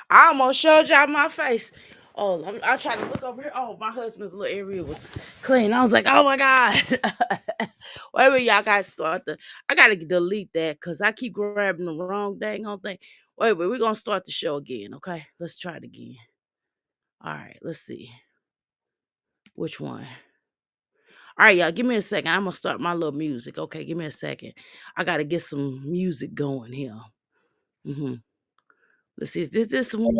I almost showed y'all my face. Oh, I tried to look over here. Oh, my husband's little area was clean. I was like, oh my God. Wait a minute, y'all gotta start I gotta delete that because I keep grabbing the wrong dang on thing. Wait, we're gonna start the show again, okay? Let's try it again. All right, let's see. Which one? All right, y'all, give me a second. I'm gonna start my little music. Okay, give me a second. I gotta get some music going here. hmm Let's see. Is this one?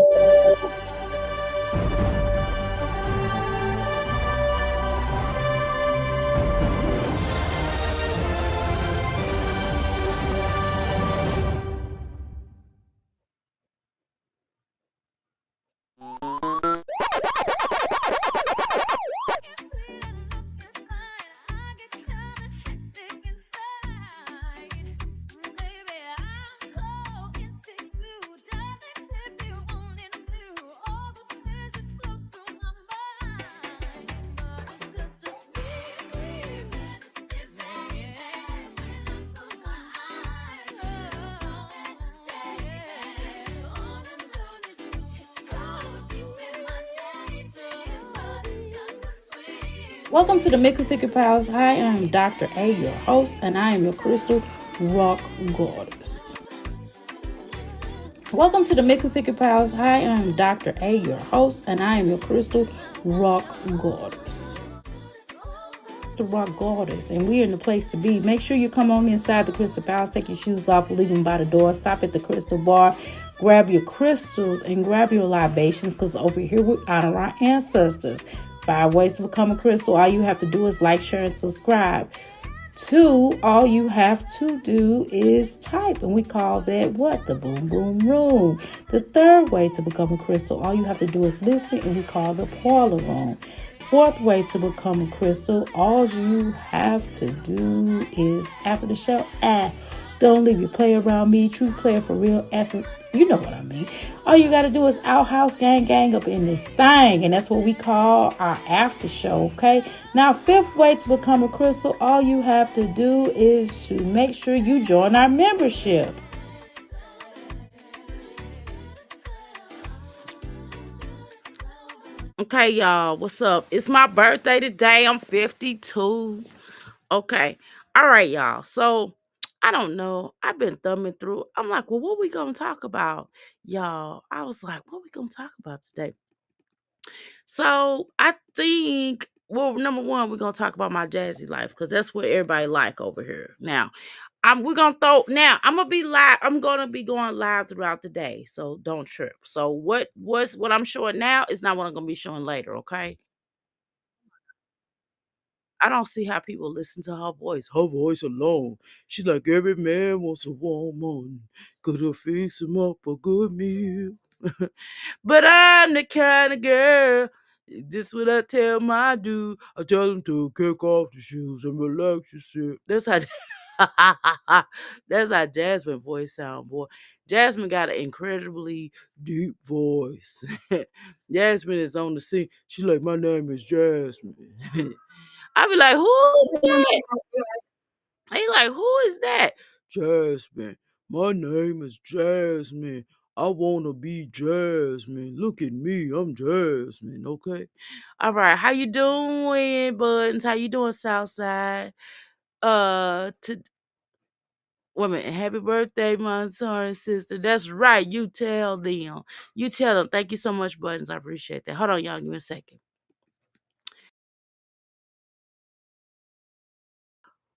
Welcome to the Mix and Thicker Pals. Hi, I'm Dr. A, your host, and I am your crystal rock goddess. Welcome to the Mix and Thicker Pals. Hi, I'm Dr. A, your host, and I am your crystal rock goddess. The rock goddess, and we're in the place to be. Make sure you come on inside the Crystal Palace, take your shoes off, leave them by the door, stop at the crystal bar, grab your crystals and grab your libations, because over here we honor our ancestors. 5 ways to become a crystal. All you have to do is like, share, and subscribe. 2, all you have to do is type, and we call that what? The boom boom room. The 3rd way to become a crystal, all you have to do is listen, and we call the parlor room. 4th way to become a crystal, all you have to do is after the show, don't leave your play around me, true player for real, ask me, you know what I mean. All you got to do is outhouse gang up in this thing, and that's what we call our after show, okay? Now, 5th way to become a crystal, all you have to do is to make sure you join our membership. Okay, y'all, what's up? It's my birthday today. I'm 52. Okay. All right, y'all. So I don't know. I've been thumbing through. I'm like, well, what we gonna talk about? Y'all, I was like, what we gonna talk about today? So I think, well, number one, we're gonna talk about my jazzy life because that's what everybody like over here. Now, we're gonna throw now. I'm gonna be live. I'm gonna be going live throughout the day, so don't trip. So what I'm showing now is not what I'm gonna be showing later. Okay. I don't see how people listen to her voice. Her voice alone. She's like, every man wants a woman. Could fix him up a good meal. But I'm the kind of girl. This what I tell my dude. I tell him to kick off the shoes and relax yourself. That's how Jasmine voice sound, boy. Jasmine got an incredibly deep voice. Jasmine is on the scene. She's like, my name is Jasmine. I be like, who is that? He like, who is that? Jasmine. My name is Jasmine. I wanna be Jasmine. Look at me, I'm Jasmine. Okay. All right. How you doing, Buttons? How you doing, Southside? To Wait a minute. Happy birthday, my son and sister. That's right. You tell them. You tell them. Thank you so much, Buttons. I appreciate that. Hold on, y'all. Give me a second.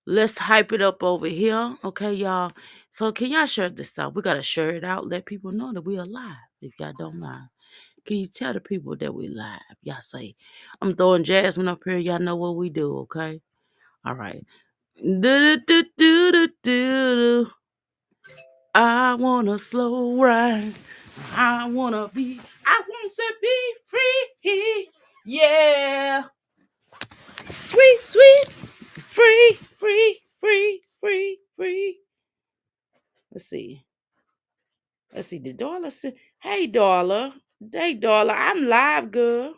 Let's hype it up over here. Okay, y'all. So can y'all share this out? We gotta share it out. Let people know that we are live. If y'all don't mind. Can you tell the people that we live? Y'all say, I'm throwing Jasmine up here. Y'all know what we do, okay? All right. Do do do do do do. I want a slow ride. I want to be free. Yeah. Sweet, sweet, free. Let's see. Let's see. Did Darla say, hey, Darla. Hey, Darla, I'm live, girl.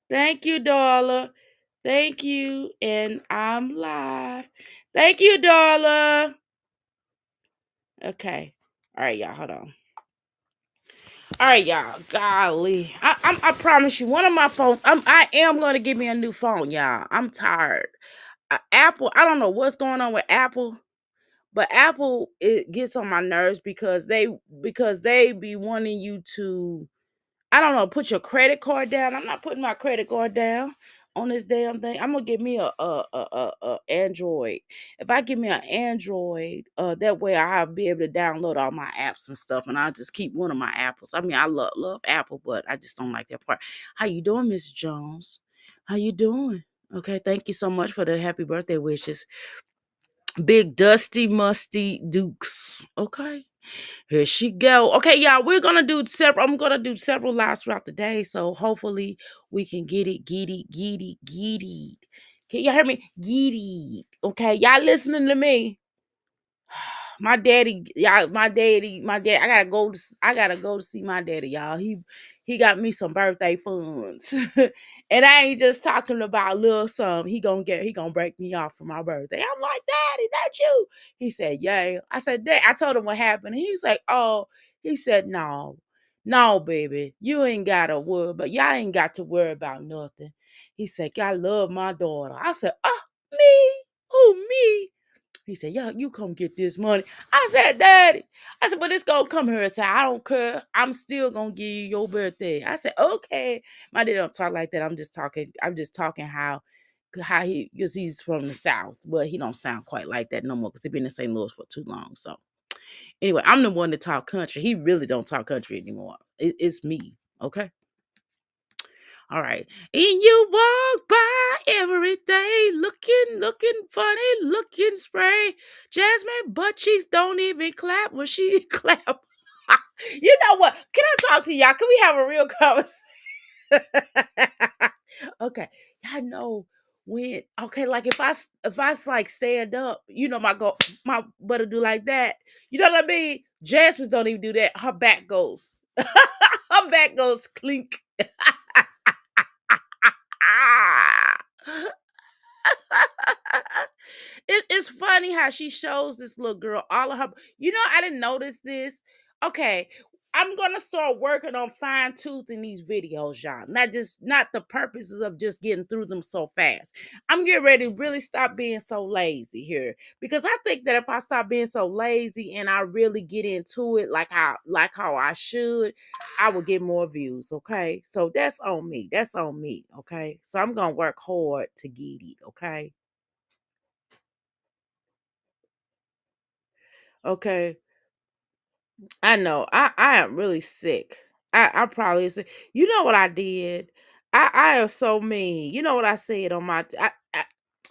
Thank you, Darla. Thank you. And I'm live. Thank you, Darla. Okay. All right, y'all. Hold on. All right, y'all. Golly, I promise you, one of my phones. I am gonna give me a new phone, y'all. I'm tired. Apple. I don't know what's going on with Apple, but Apple it gets on my nerves because they be wanting you to, I don't know, put your credit card down. I'm not putting my credit card down on this damn thing. I'm gonna give me a Android. If I give me an Android, that way I'll be able to download all my apps and stuff, and I'll just keep one of my apples. I mean, I love Apple, but I just don't like that part. How you doing, Miss Jones? How you doing? Okay, thank you so much for the happy birthday wishes. Big Dusty Musty Dukes. Okay. Here she go. Okay, y'all, I'm gonna do several lives throughout the day. So hopefully we can get it. Can y'all hear me? Get it. Okay, y'all listening to me? My daddy, y'all, my dad. I gotta go to see my daddy, y'all. He got me some birthday funds, and I ain't just talking about little some. He gonna break me off for my birthday. I'm like, Daddy, that you? He said, yeah. I said, Dad. I told him what happened. He's like, oh. He said, no, no, baby, you ain't gotta worry, but y'all ain't got to worry about nothing. He said, I love my daughter. I said, oh, me? Who me? He said, yeah, you come get this money. I said, Daddy. I said, but it's gonna come here. I said, I don't care. I'm still gonna give you your birthday. I said, okay. My daddy don't talk like that. I'm just talking how he, because he's from the South, but he don't sound quite like that no more because he been in St. Louis for too long. So anyway, I'm the one that talk country. He really don't talk country anymore. It's me. Okay. All right. And you walk by every day looking funny, looking spray. Jasmine butt cheeks don't even clap when she clap. You know what? Can I talk to y'all? Can we have a real conversation? Okay. Y'all know when, okay, like if I like stand up, my butt do like that. You know what I mean? Jasmine don't even do that. Her back goes. Her back goes clink. Ah. It's funny how she shows this little girl all of her. I didn't notice this. Okay, I'm gonna start working on fine toothing these videos, y'all. Not the purposes of just getting through them so fast. I'm getting ready to really stop being so lazy here because I think that if I stop being so lazy and I really get into it like how I should, I will get more views. Okay, so that's on me. That's on me. Okay, so I'm gonna work hard to get it. Okay. Okay. I know. I am really sick. I probably sick. You know what I did? I am so mean. You know what I said on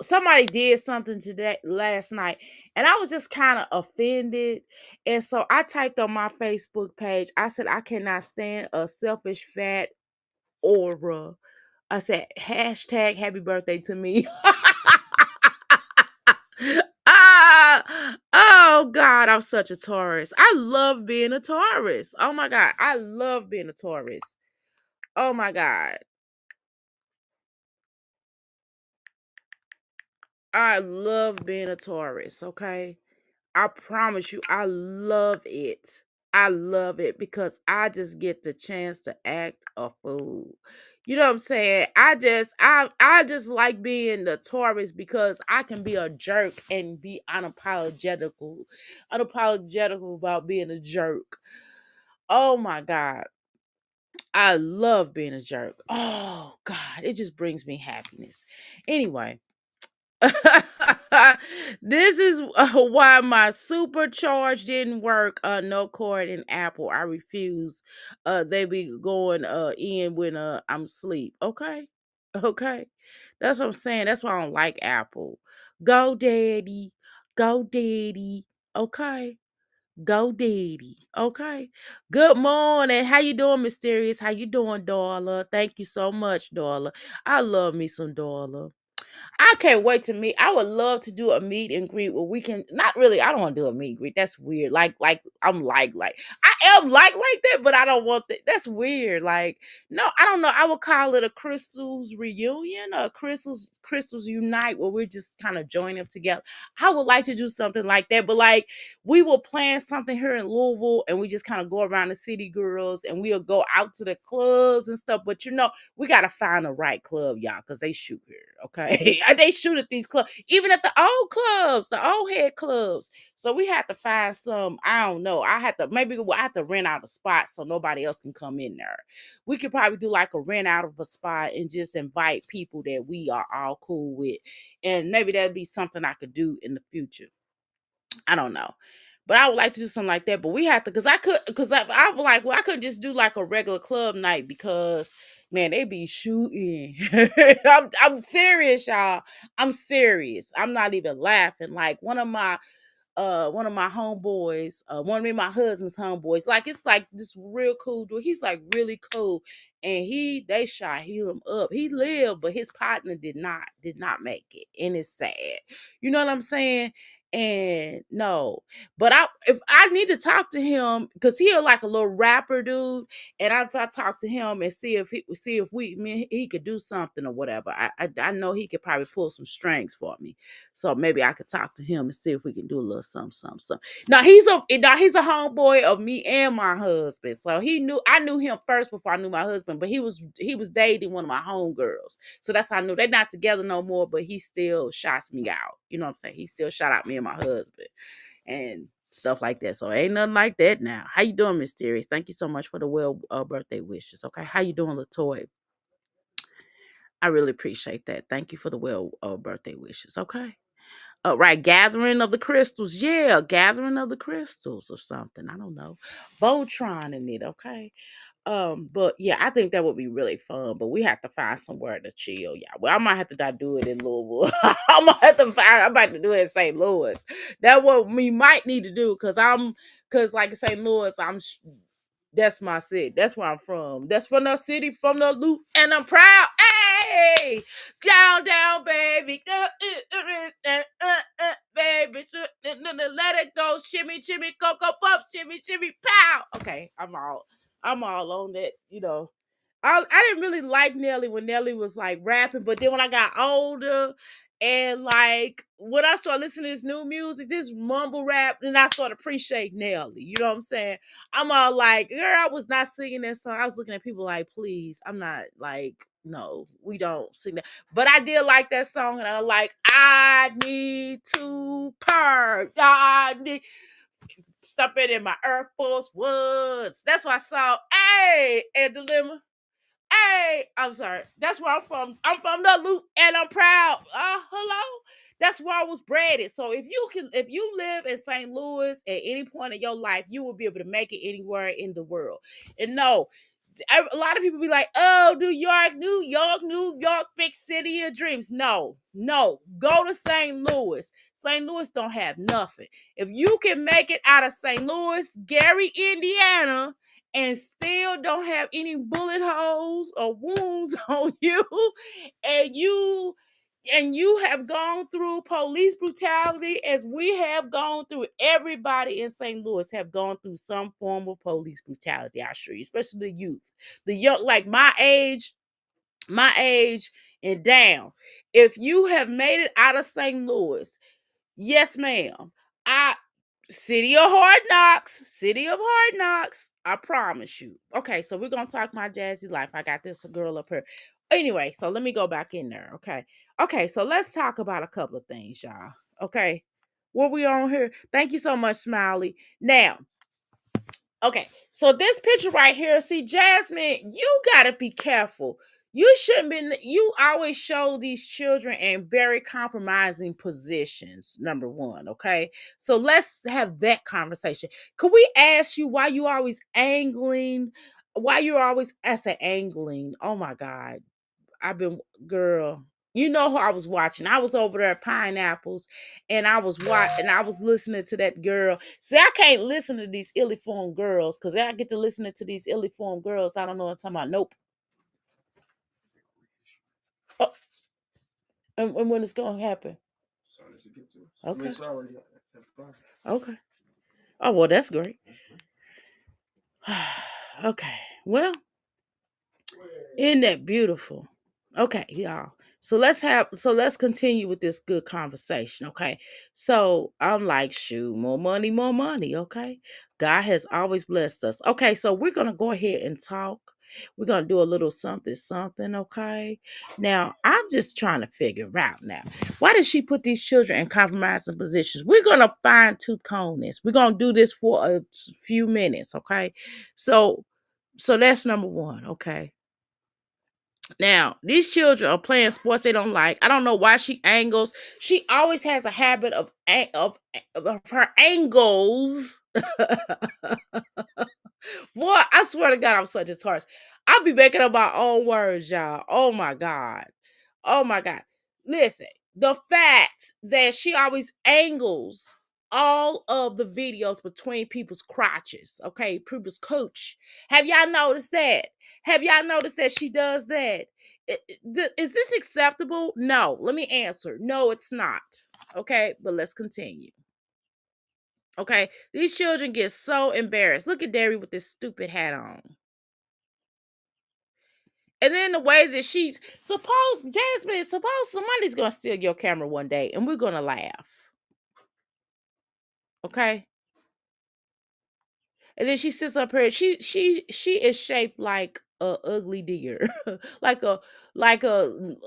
somebody did something today last night, and I was just kind of offended. And so I typed on my Facebook page. I said I cannot stand a selfish fat aura. I said hashtag happy birthday to me. Oh God, I'm such a Taurus. I love being a Taurus. Oh my God, I love being a Taurus. Oh my God, I love being a Taurus. Okay, I promise you, I love it. I love it because I just get the chance to act a fool. You know what I'm saying? I just like being the Taurus because I can be a jerk and be unapologetical about being a jerk. Oh my God. I love being a jerk. Oh God, it just brings me happiness. Anyway, this is why my supercharge didn't work. No cord in Apple. I refuse. They be going in when I'm asleep. Okay, okay. That's what I'm saying. That's why I don't like Apple. Go daddy, go daddy. Okay. Go daddy. Okay. Good morning. How you doing, Mysterious? How you doing, Darla? Thank you so much, Darla. I love me some Darla. I can't wait to meet. I would love to do a meet and greet where we can not really, I don't want to do a meet and greet. That's weird. Like I'm like am like that, but I don't want that. That's weird. Like, no, I don't know. I would call it a crystals reunion or crystals unite, where we're just kind of joining together. I would like to do something like that, but like we will plan something here in Louisville, and we just kind of go around the city, girls, and we'll go out to the clubs and stuff. But we gotta find the right club, y'all, because they shoot here. Okay, they shoot at these clubs, even at the old clubs, the old head clubs. So we have to find some. I don't know. I have to rent out a spot so nobody else can come in there. We could probably do like a rent out of a spot and just invite people that we are all cool with, and maybe that'd be something I could do in the future. I don't know. But I would like to do something like that. But we have to, I was like, well, I couldn't just do like a regular club night because, man, they be shooting. I'm serious, y'all. I'm serious. I'm not even laughing. Like one of my homeboys, one of my husband's homeboys, like it's like this real cool dude. He's like really cool. And they shot him up. He lived, but his partner did not make it. And it's sad. You know what I'm saying? And no, but if I need to talk to him, because he like a little rapper dude, and if I talk to him and see if he could do something or whatever, I know he could probably pull some strings for me. So maybe I could talk to him and see if we can do a little something, something, something. Now he's a homeboy of me and my husband. So I knew him first before I knew my husband, but he was dating one of my homegirls. So that's how I knew they're not together no more, but he still shots me out. You know what I'm saying? He still shot out me and my husband and stuff like that. So ain't nothing like that now. How you doing, Mysterious? Thank you so much for the birthday wishes. Okay. How you doing, Latoya? I really appreciate that. Thank you for the birthday wishes. Okay. Right, gathering of the crystals. Yeah, gathering of the crystals or something. I don't know. Voltron in it, okay. But yeah, I think that would be really fun. But we have to find somewhere to chill, yeah. Well, I might have to do it in Louisville. I might have to do it in St. Louis. That what we might need to do because like in St. Louis, that's my city. That's where I'm from. That's from the city, from the loop, and I'm proud. Hey, down, baby, baby, let it go, shimmy, shimmy, cocoa puff, shimmy, shimmy, pow. Okay, I'm all on that. I didn't really like Nelly when Nelly was like rapping, but then when I got older and like when I started listening to this new music, this mumble rap, then I started appreciating Nelly. You know what I'm saying? I'm all like, girl, I was not singing that song. I was looking at people like, please, I'm not like, no, we don't sing that. But I did like that song, and I'm like, I need to purge. I need stop it in my Air Force Woods. That's what I saw. Hey, and Dilemma. Hey, I'm sorry. That's where I'm from. I'm from the loop, and I'm proud. Hello. That's where I was bred. So if you live in St. Louis at any point in your life, you will be able to make it anywhere in the world. And no, a lot of people be like, oh, New York, big city of dreams. No, go to St. Louis. St. Louis don't have nothing. If you can make it out of St. Louis, Gary, Indiana, and still don't have any bullet holes or wounds on you, and you have gone through police brutality as we have gone through. Everybody in St. Louis have gone through some form of police brutality, I assure you, especially the youth. The young, like my age and down. If you have made it out of St. Louis, yes, ma'am. I City of hard knocks. I promise you. Okay, so we're gonna talk my jazzy life. I got this girl up here. Anyway, so let me go back in there. Okay, so let's talk about a couple of things, y'all. Okay, what we on here? Thank you so much, Smiley. Now, okay, so this picture right here, see, Jasmine, you gotta be careful. You shouldn't be. You always show these children in very compromising positions. Number one, okay. So let's have that conversation. Could we ask you why you always angling? Why you always I say angling? Oh my God, I've been girl. You know who I was watching. I was over there at Pineapples, and I was watching, and I was listening to that girl. See, I can't listen to these illy-formed girls because I get to listening to these illy-formed girls. I don't know what I'm talking about. Nope. Oh, and when it's gonna happen? Okay. Okay. Oh well, that's great. Okay. Well, isn't that beautiful? Okay, y'all. So let's continue with this good conversation. Okay. So I'm like, shoot, more money, more money. Okay. God has always blessed us. Okay, so we're gonna go ahead and talk. We're gonna do a little something, something, okay. Now, I'm just trying to figure out now. Why did she put these children in compromising positions? We're gonna fine tooth comb this. We're gonna do this for a few minutes, okay? So so that's number one, okay. Now, these children are playing sports they don't like. I don't know why she angles. She always has a habit of her angles. Boy, I swear to God, I'm such a tarts. I'll be making up my own words, y'all. Oh my God. Oh my God. Listen, the fact that she always angles all of the videos between people's crotches, okay, people's cooch. Have y'all noticed that? Have y'all noticed that she does that? Is this acceptable? No. Let me answer. No, it's not. Okay, but let's continue. Okay, these children get so embarrassed. Look at Derry with this stupid hat on. And then the way that suppose somebody's gonna steal your camera one day and we're gonna laugh. Okay. And then she sits up here. She is shaped like a ugly deer, like a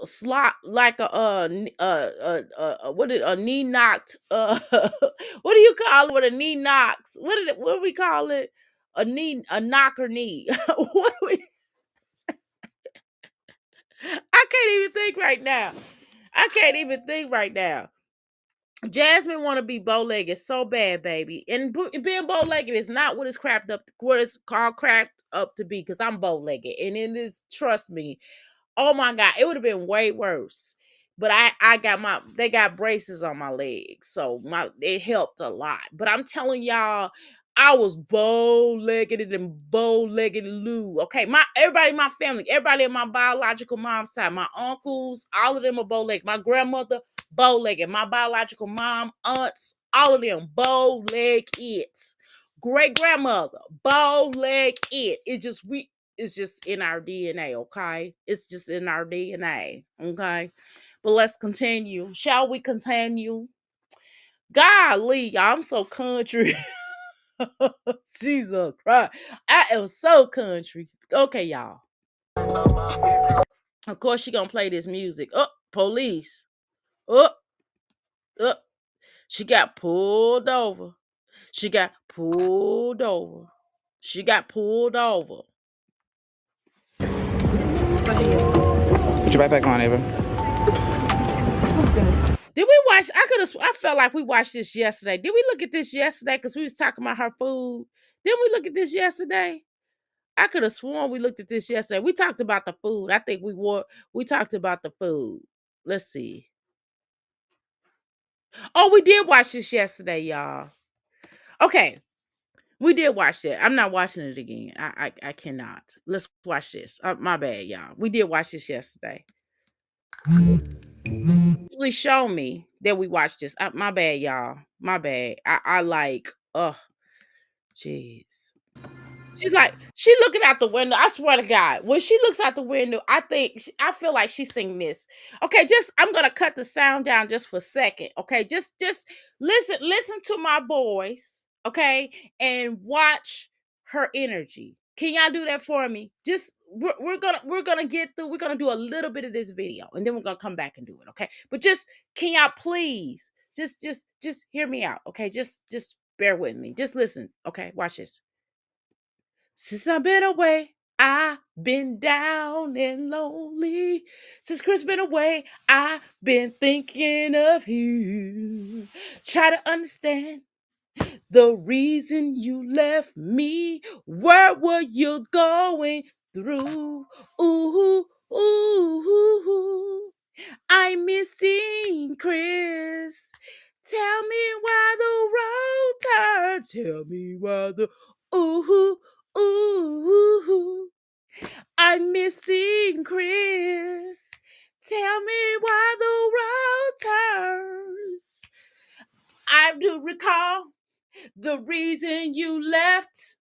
slot, like what did a knee knocked what do you call it when a knee knocks? What do we call it? A knocker knee. What do we I can't even think right now. I can't even think right now. Jasmine want to be bow-legged so bad, baby. And being bow-legged is not what it's called cracked up to be, because I'm bow-legged. And in this, trust me, oh my God, it would have been way worse. But I got they got braces on my legs. So it helped a lot. But I'm telling y'all, I was bow-legged and bow-legged Lou. Okay, everybody in my family, everybody in my biological mom's side, my uncles, all of them are bow-legged. My grandmother, bow-legged. My biological mom, aunts, all of them bow-legged. Great grandmother, bow-legged. It's just in our DNA, okay? It's just in our DNA, okay? But let's continue. Shall we continue? Golly, y'all, I'm so country. Jesus Christ. I am so country. Okay, y'all. Of course, she gonna play this music. Oh, police. Oh, oh. She got pulled over. She got pulled over. She got pulled over. Go ahead. Put your backpack on, Ava. Did we watch? I felt like we watched this yesterday. Did we look at this yesterday? Because we was talking about her food. Didn't we look at this yesterday? I could have sworn we looked at this yesterday. We talked about the food. I think we talked about the food. Let's see. Oh, we did watch this yesterday, y'all. Okay. We did watch that. I'm not watching it again. I cannot. Let's watch this. My bad, y'all. We did watch this yesterday. Usually show me that we watched this. My bad, y'all. My bad. I like. Jeez. She looking out the window. I swear to God, when she looks out the window, I feel like she's singing this. Okay, I'm gonna cut the sound down just for a second. Okay, just listen to my voice. Okay, and watch her energy. Can y'all do that for me? Just we're gonna get through. We're gonna do a little bit of this video, and then we're gonna come back and do it. Okay, but just can y'all please just hear me out. Okay, just bear with me. Just listen. Okay, watch this. Since I've been away, I've been down and lonely. Since Chris been away, I've been thinking of you. Try to understand the reason you left me. Where were you going through? Ooh, ooh, ooh, ooh. I'm missing Chris. Tell me why the road turned. Tell me why the ooh, ooh. I'm missing Chris. Tell me why the road turns. I do recall the reason you left.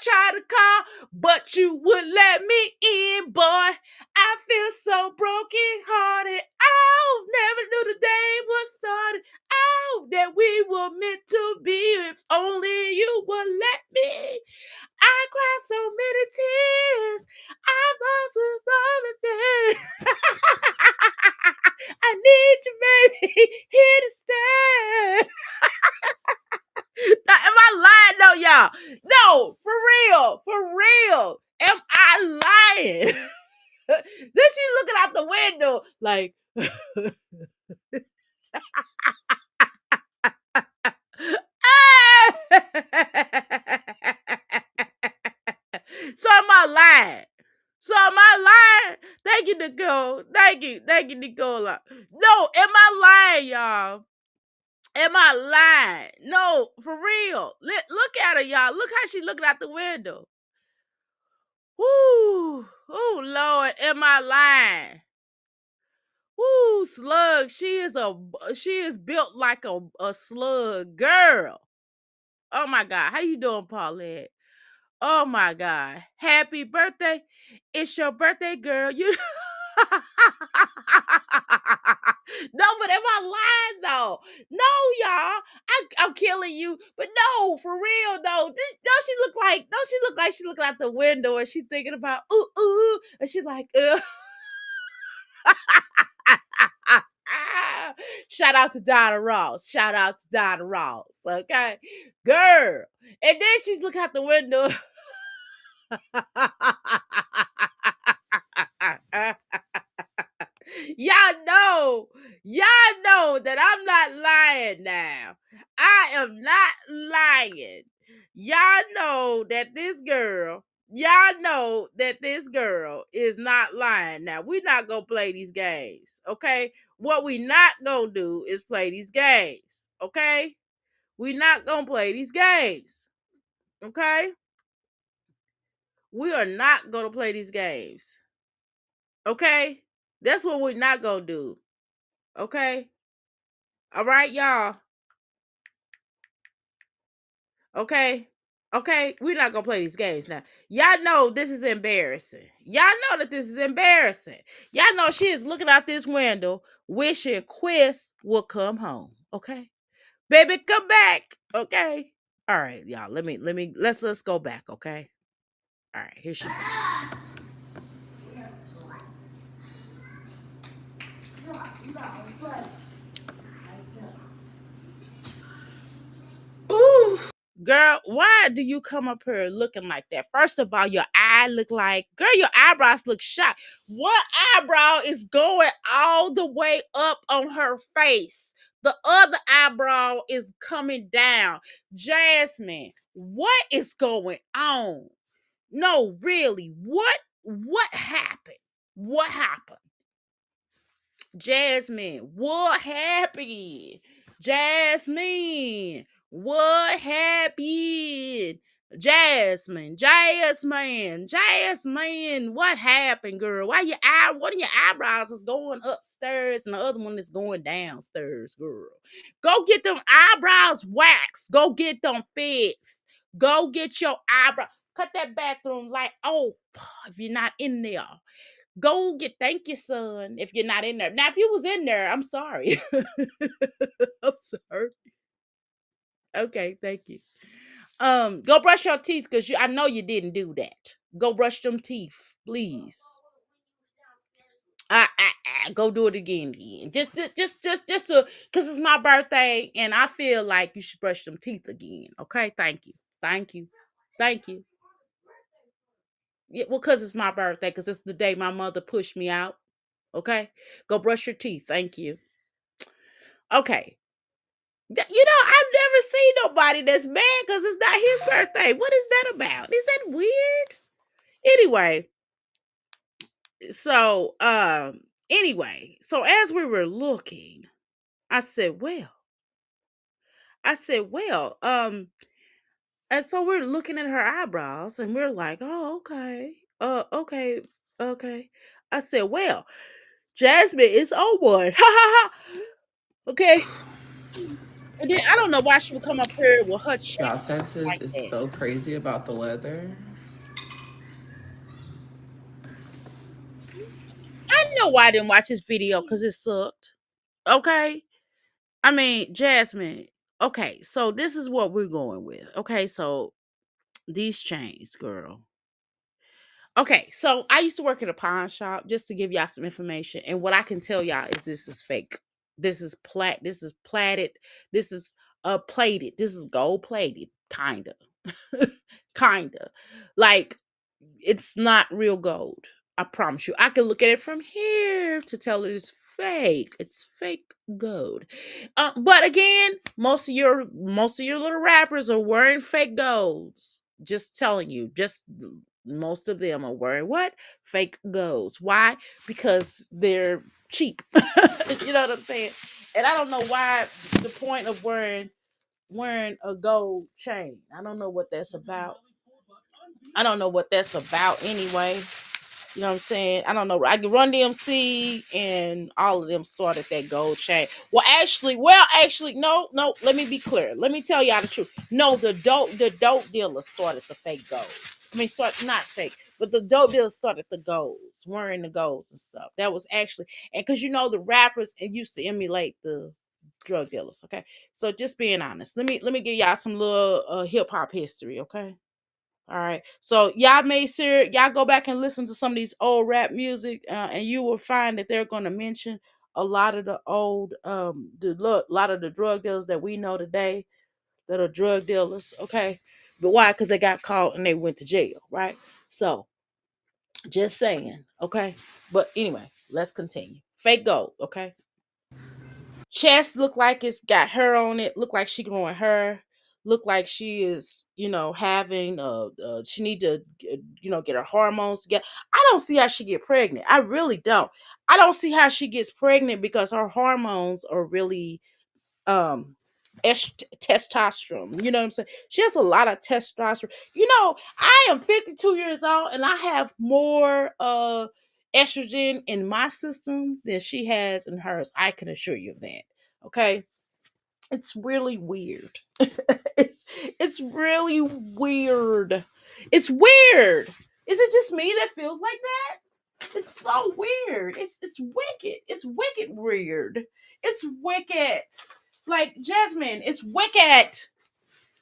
tried to call, but you wouldn't let me in, boy. I feel so broken hearted. Oh, never knew the day was started. Oh, that we were meant to be. If only you would let me. I cried so many tears. I lost all this. I need you, baby, here to stay. Now, am I lying though, y'all? No, for real. Am I lying? Then she's looking out the window like, so am I lying? Thank you, Nicole. Thank you, Nicole. No, am I lying, y'all? Am I lying? No, for real. Look at her, y'all. Look how she looking out the window. Woo! Oh Lord, am I lying? Woo, slug. She is built like a slug girl. Oh my God. How you doing, Paulette? Oh my God. Happy birthday. It's your birthday, girl. You No, but am I lying though? No, y'all. I'm killing you. But no, for real though. Don't she look like she looking out the window and she's thinking about ooh, and she's like, shout out to Donna Ross. Okay. Girl. And then she's looking out the window. Y'all know that I'm not lying now. I am not lying. Y'all know that this girl is not lying. Now, we're not going to play these games, okay? What we not going to do is play these games, okay? We're not going to play these games, okay? We are not going to play these games, okay? That's what we're not going to do, okay? All right, y'all. Okay. Okay, we're not gonna play these games now. Y'all know this is embarrassing. Y'all know that this is embarrassing. Y'all know she is looking out this window, wishing Quest will come home. Okay, baby, come back. Okay. All right, y'all. Let's go back. Okay. All right, here she goes. Ooh. Girl, why do you come up here looking like that? First of all, your your eyebrows look shot. What eyebrow is going all the way up on her face? The other eyebrow is coming down. Jasmine, what is going on? No, really, what happened? What happened? Jasmine, what happened? Jasmine, what happened? Jasmine, what happened, girl? One of your eyebrows is going upstairs and the other one is going downstairs, girl. Go get them eyebrows waxed. Go get them fixed. Go get your eyebrow. Cut that bathroom light off if you're not in there. Go get, thank you, son, if you're not in there. Now, if you was in there, I'm sorry. I'm sorry. Okay, thank you. Go brush your teeth because I know you didn't do that. Go brush them teeth, please. Go do it again. Just to, because it's my birthday and I feel like you should brush them teeth again. Okay, thank you. Yeah, well, because it's my birthday, because it's the day my mother pushed me out. Okay, go brush your teeth. Thank you. Okay. I've never seen nobody that's mad because it's not his birthday. What is that about? Is that weird? Anyway, so as we were looking, I said, and so we're looking at her eyebrows and we're like, oh, okay. Okay. I said, well, Jasmine is on one. Ha ha ha. Okay. And then I don't know why she would come up here with her Y'all, chest Texas like is that. so crazy about the weather. I know why I didn't watch this video because it sucked. Okay. I mean, Jasmine. Okay, so this is what we're going with. Okay, so these chains, girl. Okay, so I used to work at a pawn shop just to give y'all some information. And what I can tell y'all is this is fake. This is platted. This is plated. This is gold plated, kinda. Kinda. Like it's not real gold. I promise you. I can look at it from here to tell it is fake. It's fake gold. But again, most of your little rappers are wearing fake golds. Just telling you. Just most of them are wearing what? Fake golds. Why? Because they're cheap. You know what I'm saying? And I don't know why the point of wearing a gold chain. I don't know what that's about. I don't know what that's about anyway. You know what I'm saying? I don't know. I can Run DMC and all of them started that gold chain. Well, actually, no, no. Let me be clear. Let me tell y'all the truth. No, the dope dealer started the fake golds. I mean, not fake, but the dope dealer started the golds, wearing the golds and stuff. That was actually, and because the rappers and used to emulate the drug dealers. Okay, so just being honest. Let me give y'all some little hip hop history. Okay. All right. So y'all make sure y'all go back and listen to some of these old rap music, and you will find that they're going to mention a lot of the old, lot of the drug dealers that we know today that are drug dealers. Okay. But why? Because they got caught and they went to jail. Right. So just saying. Okay. But anyway, let's continue. Fake gold. Okay. Chest look like it's got her on it. Look like she growing hair. Look like she is, having she need to, get her hormones together. I don't see how she get pregnant. I really don't. I don't see how she gets pregnant because her hormones are really um testosterone. You know what I'm saying? She has a lot of testosterone. I am 52 years old and I have more estrogen in my system than she has in hers. I can assure you of that. Okay? It's really weird. It's really weird. It's weird. Is it just me that feels like that? It's so weird. It's wicked. It's wicked weird. It's wicked. Like Jasmine, it's wicked.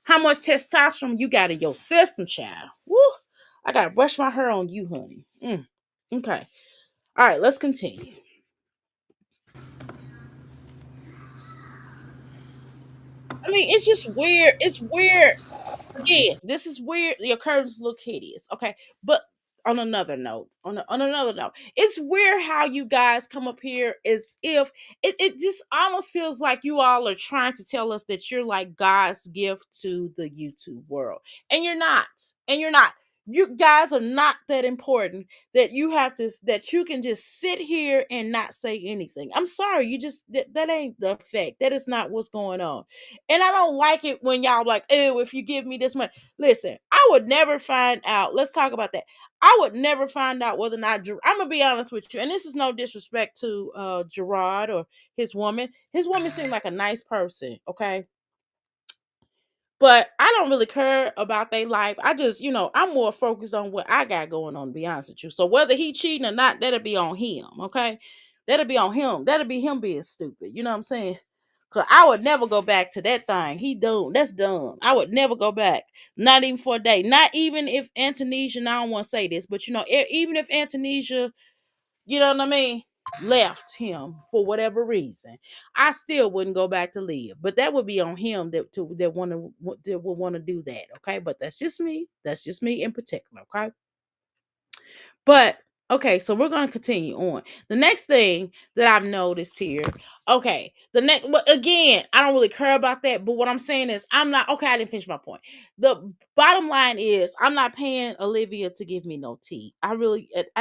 How much testosterone you got in your system, child? Woo! I gotta brush my hair on you, honey. Okay. All right, let's continue. I mean, it's just weird. It's weird. Again, this is weird. Your curtains look hideous. Okay. But on another note, it's weird how you guys come up here as if it just almost feels like you all are trying to tell us that you're like God's gift to the YouTube world. And you're not. And you're not. You guys are not that important that that you can just sit here and not say anything. I'm sorry, that ain't the effect. That is not what's going on. And I don't like it when y'all like, oh, if you give me this money. Listen, I would never find out. Let's talk about that. I would never find out whether or not I'm gonna be honest with you, and this is no disrespect to Gerard or his woman. His woman seemed like a nice person, okay? But I don't really care about their life. I just, I'm more focused on what I got going on, to be honest with you. So whether he cheating or not, that'll be on him, okay? That'll be on him. That'll be him being stupid. You know what I'm saying? Cause I would never go back to that thing. He dumb. That's dumb. I would never go back. Not even for a day. Not even if Antonesia, and I don't want to say this, but even if Antonesia, you know what I mean, left him for whatever reason, I still wouldn't go back to live. But that would be on him that would want to do that. Okay, but that's just me. That's just me in particular. Okay. But okay, so we're gonna continue on. The next thing that I've noticed here, okay, but again, I don't really care about that. But what I'm saying is, I'm not okay. I didn't finish my point. The bottom line is, I'm not paying Olivia to give me no tea. I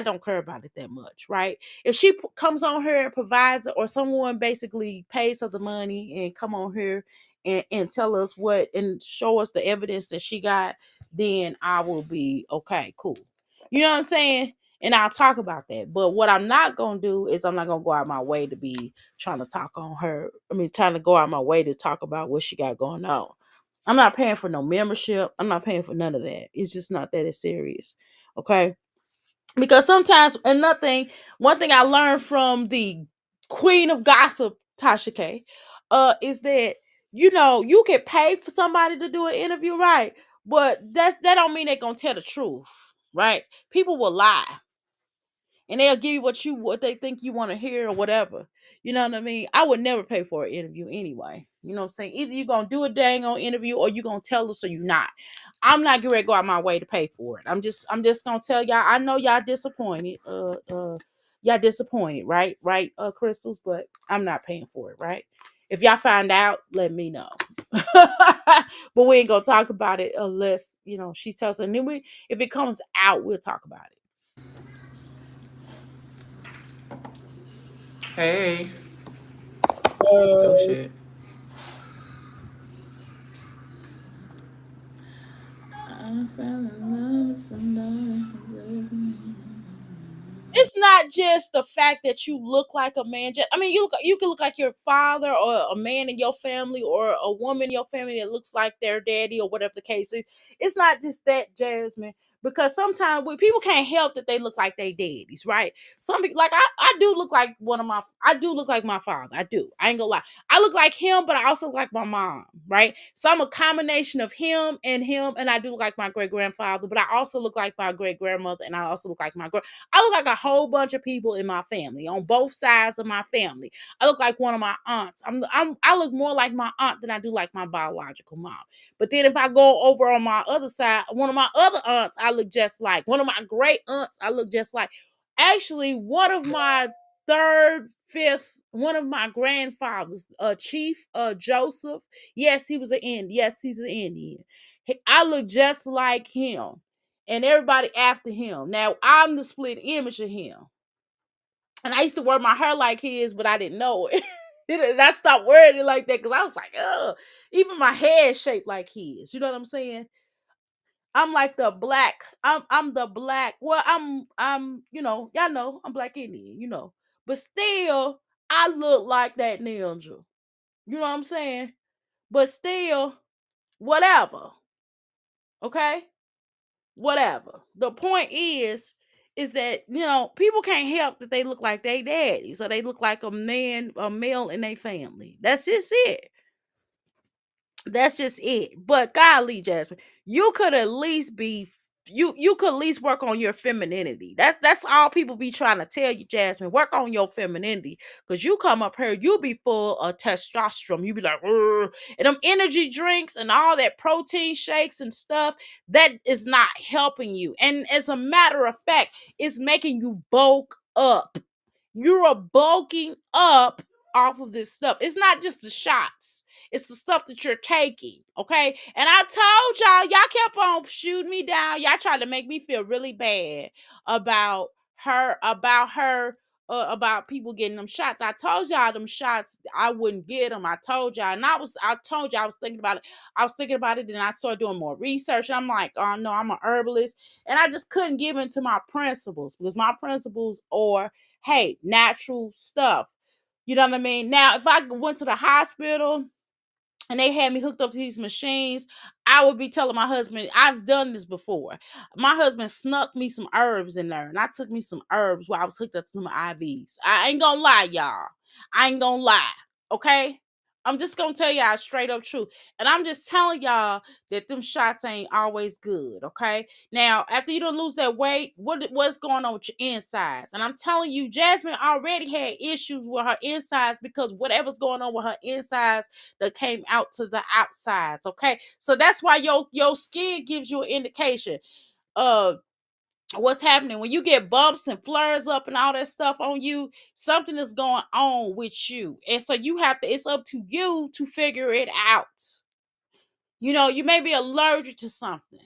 don't care about it that much, right? If she comes on here and provides it, or someone basically pays her the money and come on here and tell us what and show us the evidence that she got, then I will be okay, cool. You know what I'm saying? And I'll talk about that. But what I'm not gonna do is I'm not gonna go out my way to be trying to talk on her. I mean, trying to go out my way to talk about what she got going on. I'm not paying for no membership. I'm not paying for none of that. It's just not that it's serious. Okay. Because sometimes one thing I learned from the queen of gossip, Tasha K, is that you can pay for somebody to do an interview, right? But that don't mean they're gonna tell the truth, right? People will lie and they'll give you what they think you want to hear or whatever. You know what I mean? I would never pay for an interview anyway. You know what I'm saying? Either you're gonna do a dang on interview or you're gonna tell us or you're not. I'm not getting ready to go out my way to pay for it. I'm just gonna tell y'all, I know y'all disappointed. Y'all disappointed, right? Right, crystals, but I'm not paying for it, right? If y'all find out, let me know. But we ain't gonna talk about it unless she tells us. And then if it comes out, we'll talk about it. Hey. Oh Uh, shit. I fell in love with somebody who's listening. it's not just the fact that you look like a man. I mean, you can look like your father or a man in your family or a woman in your family that looks like their daddy or whatever the case is. It's not just that, Jasmine, because sometimes people can't help that they look like they daddies, right? Some people, like I do look like I do look like my father. I do. I ain't gonna lie. I look like him, but I also look like my mom, right? So I'm a combination of him, and I do look like my great grandfather, but I also look like my great grandmother, and I also look like I look like a whole bunch of people in my family on both sides of my family. I look like one of my aunts. I look more like my aunt than I do like my biological mom. But then if I go over on my other side, one of my other aunts, I look just like one of my great aunts. I look just like actually one of my third, fifth, one of my grandfathers, Chief Joseph. Yes, he was an Indian. Yes, he's an Indian. I look just like him and everybody after him. Now I'm the split image of him. And I used to wear my hair like his, but I didn't know it. And I stopped wearing it like that because I was like, oh, even my head shaped like his. You know what I'm saying? I'm like the black. I'm the black. Well, y'all know I'm black Indian. But still, I look like that ninja. You know what I'm saying? But still, whatever. Okay? Whatever. The point is that people can't help that they look like they daddy, so they look like a male in their family. That's just it. That's just it. But golly, Jasmine, you could at least be you could at least work on your femininity. That's all people be trying to tell you, Jasmine. Work on your femininity. Cause you come up here, you be full of testosterone. You be like, "Rrr." And them energy drinks and all that protein shakes and stuff, that is not helping you. And as a matter of fact, it's making you bulk up. You're bulking up off of this stuff. It's not just the shots. It's the stuff that you're taking, okay? And I told y'all kept on shooting me down. Y'all tried to make me feel really bad about about people getting them shots. I told y'all them shots I wouldn't get them. I told y'all, and I told y'all I was thinking about it. I was thinking about it, and I started doing more research. And I'm like, oh no, I'm an herbalist, and I just couldn't give into my principles because my principles are, hey, natural stuff. You know what I mean? Now, if I went to the hospital and they had me hooked up to these machines, I would be telling my husband, I've done this before. My husband snuck me some herbs in there, and I took me some herbs while I was hooked up to my IVs. I ain't gonna lie, y'all. I ain't gonna lie. Okay? I'm just gonna tell y'all straight up truth. And I'm just telling y'all that them shots ain't always good. Okay. Now, after you don't lose that weight, what's going on with your insides? And I'm telling you, Jasmine already had issues with her insides because whatever's going on with her insides that came out to the outsides. Okay. So that's why your skin gives you an indication of what's happening when you get bumps and flares up and all that stuff on you. Something is going on with you, and so it's up to you to figure it out. You may be allergic to something.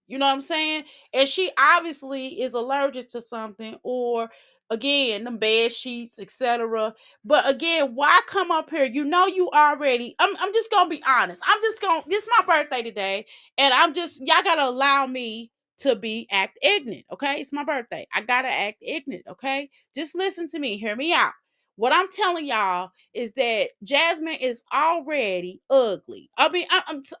You know what I'm saying? And she obviously is allergic to something, or again, them bed sheets, etc. But again, why come up here? You already. I'm just gonna be honest. I'm just gonna. This is my birthday today, and y'all gotta allow me. to be act ignorant. Okay, it's my birthday. I gotta act ignorant. Okay, just listen to me. Hear me out. What I'm telling y'all is that Jasmine is already ugly. I mean,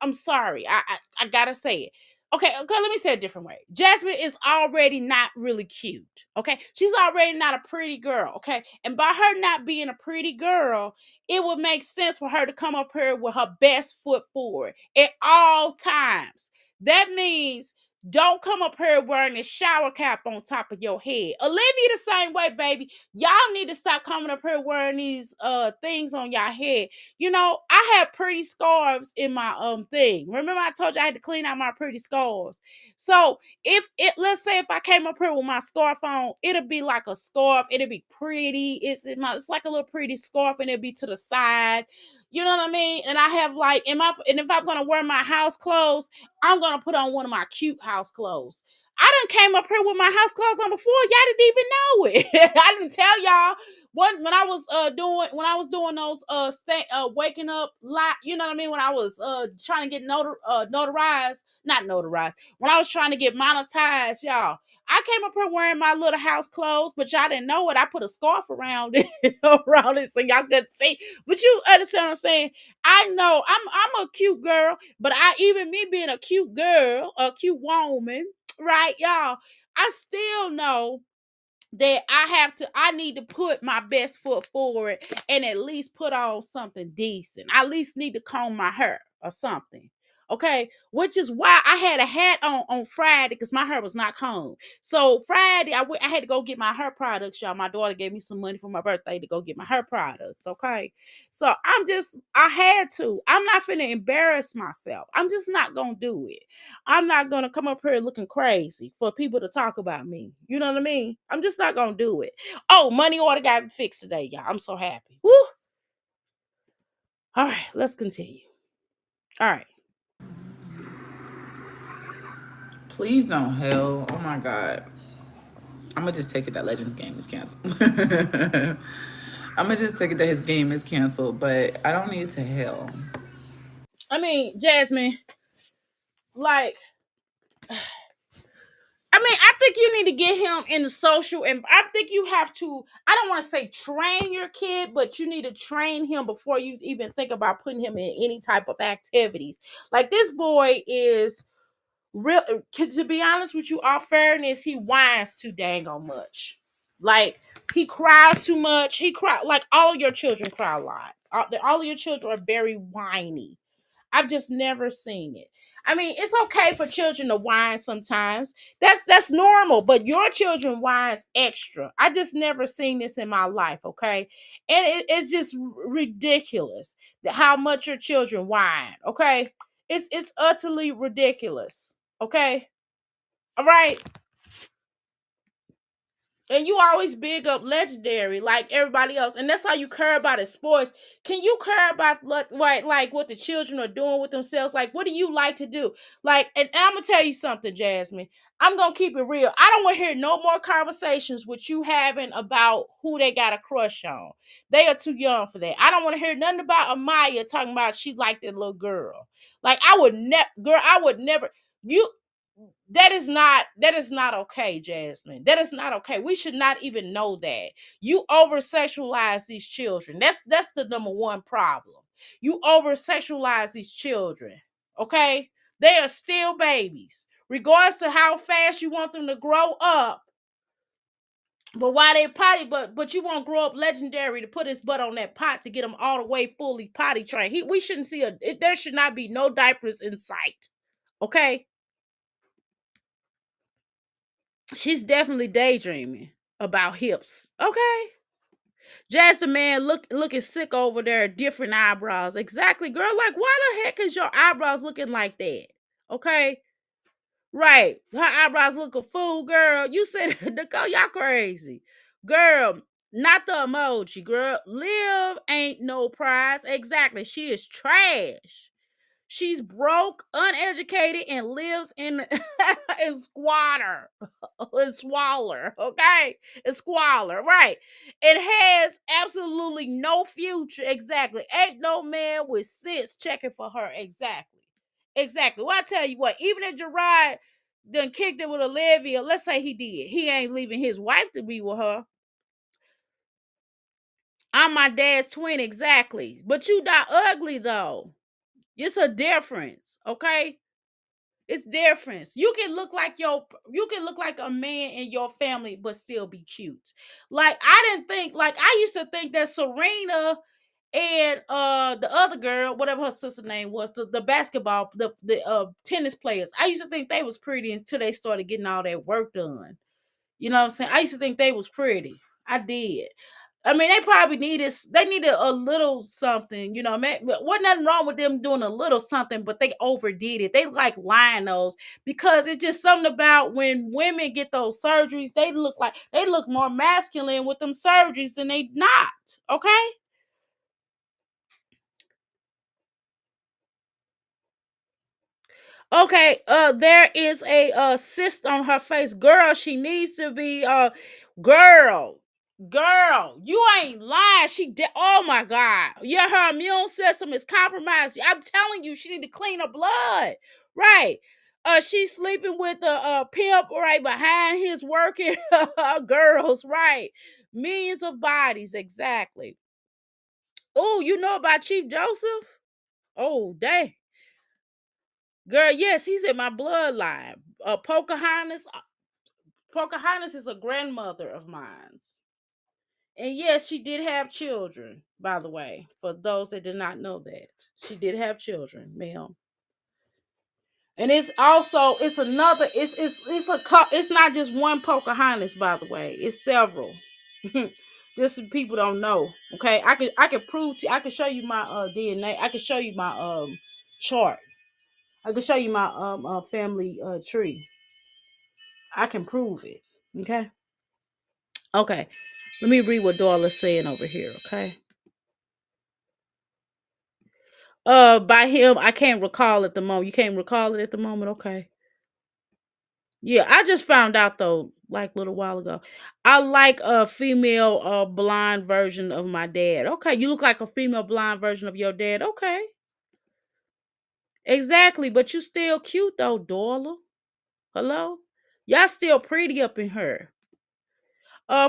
I'm sorry. I gotta say it. Okay, let me say it a different way. Jasmine is already not really cute. Okay, she's already not a pretty girl. Okay, and by her not being a pretty girl, it would make sense for her to come up here with her best foot forward at all times. That means don't come up here wearing a shower cap on top of your head. Olivia the same way, baby. Y'all need to stop coming up here wearing these things on your head. You know, I have pretty scarves in my thing. Remember I told you I had to clean out my pretty scarves. So if it, let's say if I came up here with my scarf on, it'll be like a scarf. It'll be pretty. It's like a little pretty scarf, and it'll be to the side. You know what I mean? And I have like, and if I'm gonna wear my house clothes, I'm gonna put on one of my cute house clothes. I done came up here with my house clothes on before. Y'all didn't even know it. I didn't tell y'all when I was doing those waking up lot, you know what I mean? When I was trying to get notarized, not notarized, when I was trying to get monetized, y'all. I came up here wearing my little house clothes, but y'all didn't know it. I put a scarf around it, around it so y'all could see. But you understand what I'm saying? I know I'm a cute girl, but even me being a cute girl, a cute woman, right, y'all? I still know that I need to put my best foot forward and at least put on something decent. I at least need to comb my hair or something. Okay, which is why I had a hat on Friday because my hair was not combed. So Friday, I had to go get my hair products, y'all. My daughter gave me some money for my birthday to go get my hair products. Okay, so I had to. I'm not finna embarrass myself. I'm just not gonna do it. I'm not gonna come up here looking crazy for people to talk about me. You know what I mean? I'm just not gonna do it. Oh, money order got fixed today, y'all. I'm so happy. Woo! All right, let's continue. All right. Please don't hell. Oh my god. I'm gonna just take it that Legends game is canceled. I'm gonna just take it that his game is canceled, but I don't need to hell. I mean, Jasmine, like, I mean, I think you need to get him in the social, and I think you have to. I don't want to say train your kid, but you need to train him before you even think about putting him in any type of activities. Like this boy is real. To be honest with you, all fairness, he whines too dang on much. Like he cries too much. He cry like all your children cry a lot. All of your children are very whiny. I've just never seen it. I mean, it's okay for children to whine sometimes. That's normal, but your children whines extra. I just never seen this in my life, okay? And it's just ridiculous that how much your children whine, okay? It's utterly ridiculous, okay? All right. And you always big up legendary like everybody else, and that's how you care about his sports. Can you care about like what the children are doing with themselves? Like, what do you like to do? Like, and I'm gonna tell you something, Jasmine. I'm gonna keep it real. I don't want to hear no more conversations with you having about who they got a crush on. They are too young for that. I don't want to hear nothing about Amaya talking about she liked that little girl. Like, I would never, girl. I would never. You that is not okay, Jasmine. That is not okay. We should not even know that. You over sexualize these children. That's the number one problem. You over sexualize these children. Okay? They are still babies. Regardless of how fast you want them to grow up. But why they potty, but you won't grow up legendary to put his butt on that pot to get him all the way fully potty trained. We shouldn't see there should not be no diapers in sight. Okay? She's definitely daydreaming about hips. Okay. Jazz the man looking sick over there, different eyebrows. Exactly, girl. Like, why the heck is your eyebrows looking like that? Okay. Right. Her eyebrows look a fool, girl. You said Nicole, y'all crazy. Girl, not the emoji, girl. Liv ain't no prize. Exactly. She is trash. She's broke, uneducated, and lives in in squatter, in squalor. Okay, in squalor, right? It has absolutely no future. Exactly. Ain't no man with sense checking for her. Exactly. Exactly. Well, I tell you what, even if Gerard done kicked it with Olivia. Let's say he did. He ain't leaving his wife to be with her. I'm my dad's twin, exactly. But you not ugly though. It's a difference, okay? It's difference. You can look like a man in your family, but still be cute. Like I didn't think, like I used to think that Serena and the other girl, whatever her sister name was, the basketball, the tennis players. I used to think they was pretty until they started getting all that work done. You know what I'm saying? I used to think they was pretty. I did. I mean, they needed a little something, you know. Wasn't nothing wrong with them doing a little something, but they overdid it. They like linos because it's just something about when women get those surgeries, they look more masculine with them surgeries than they not. Okay. Okay, there is a cyst on her face. Girl, she needs to be girl. Girl, you ain't lying. She did. Oh my God. Yeah, her immune system is compromised. I'm telling you, she need to clean her blood. Right. She's sleeping with a pimp right behind his working girls. Right. Millions of bodies. Exactly. Oh, you know about Chief Joseph? Oh, dang. Girl, yes, he's in my bloodline. Pocahontas is a grandmother of mine. And yes, she did have children, by the way, for those that did not know that. She did have children, ma'am. And it's another it's not just one Pocahontas, by the way. It's several. This people don't know. Okay. I can prove to you, I can show you my DNA. I can show you my chart. I can show you my family tree. I can prove it. Okay. Okay. Let me read what Darla's saying over here. Okay. By him, I can't recall at the moment. You can't recall it at the moment. Okay. Yeah, I just found out though, like a little while ago. I like a female blonde version of my dad. Okay, you look like a female blonde version of your dad. Okay. Exactly, but you still cute though, Darla. Hello? Y'all still pretty up in her.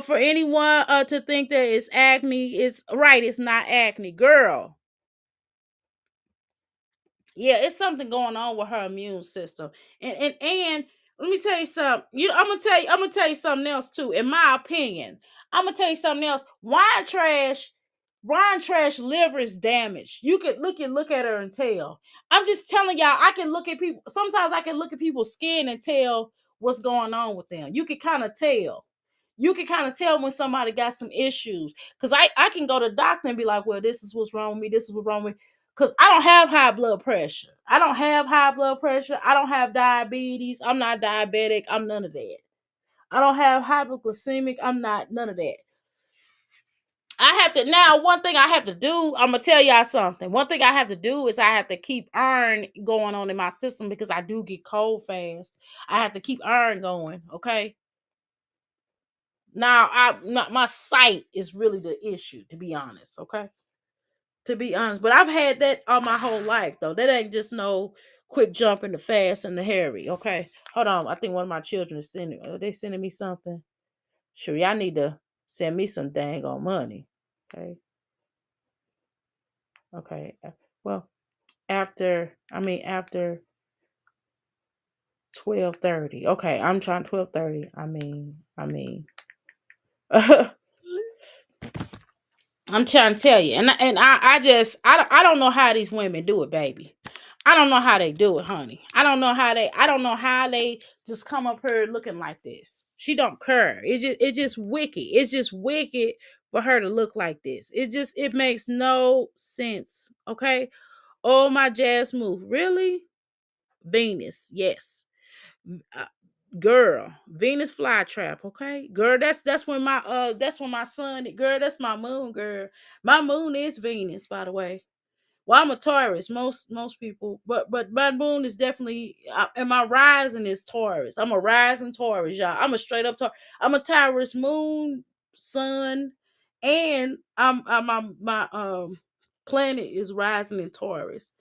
For anyone to think that it's acne, it's right, it's not acne, girl. Yeah, it's something going on with her immune system. And let me tell you something. I'm gonna tell you something else too. In my opinion, I'm gonna tell you something else. Wine trash liver is damaged. You could look at her and tell. I'm just telling y'all, I can look at people. Sometimes I can look at people's skin and tell what's going on with them. You can kind of tell. You can kind of tell when somebody got some issues. Cause I can go to the doctor and be like, well, this is what's wrong with me. This is what's wrong with me. Because I don't have high blood pressure. I don't have high blood pressure. I don't have diabetes. I'm not diabetic. I'm none of that. I don't have hypoglycemic. I'm not none of that. I have to now. One thing I have to do, I'm gonna tell y'all something. One thing I have to do is I have to keep iron going on in my system because I do get cold fast. I have to keep iron going. Okay. Now my sight is really the issue, to be honest. Okay. To be honest. But I've had that all my whole life though. That ain't just no quick jump in the fast and the hairy. Okay. Hold on. I think one of my children is sending are they sending me something? Sure, y'all need to send me some dang on money. Okay. Okay. Well, after 12:30. Okay, I'm trying 12:30. I'm trying to tell you, I don't know how these women do it, baby. I don't know how they do it, honey. I don't know how they just come up here looking like this. She don't care. It's just wicked. It's just wicked for her to look like this. It makes no sense. Okay. Oh my jazz move. Really? Venus. Yes. Uh, girl, Venus flytrap, okay? Girl, that's when my sun, girl, that's my moon, girl. My moon is Venus, by the way. Well, I'm a Taurus. Most people, but my moon is definitely, and my rising is Taurus. I'm a rising Taurus, y'all. I'm a straight up Taurus. I'm a Taurus moon, sun, and my planet is rising in Taurus.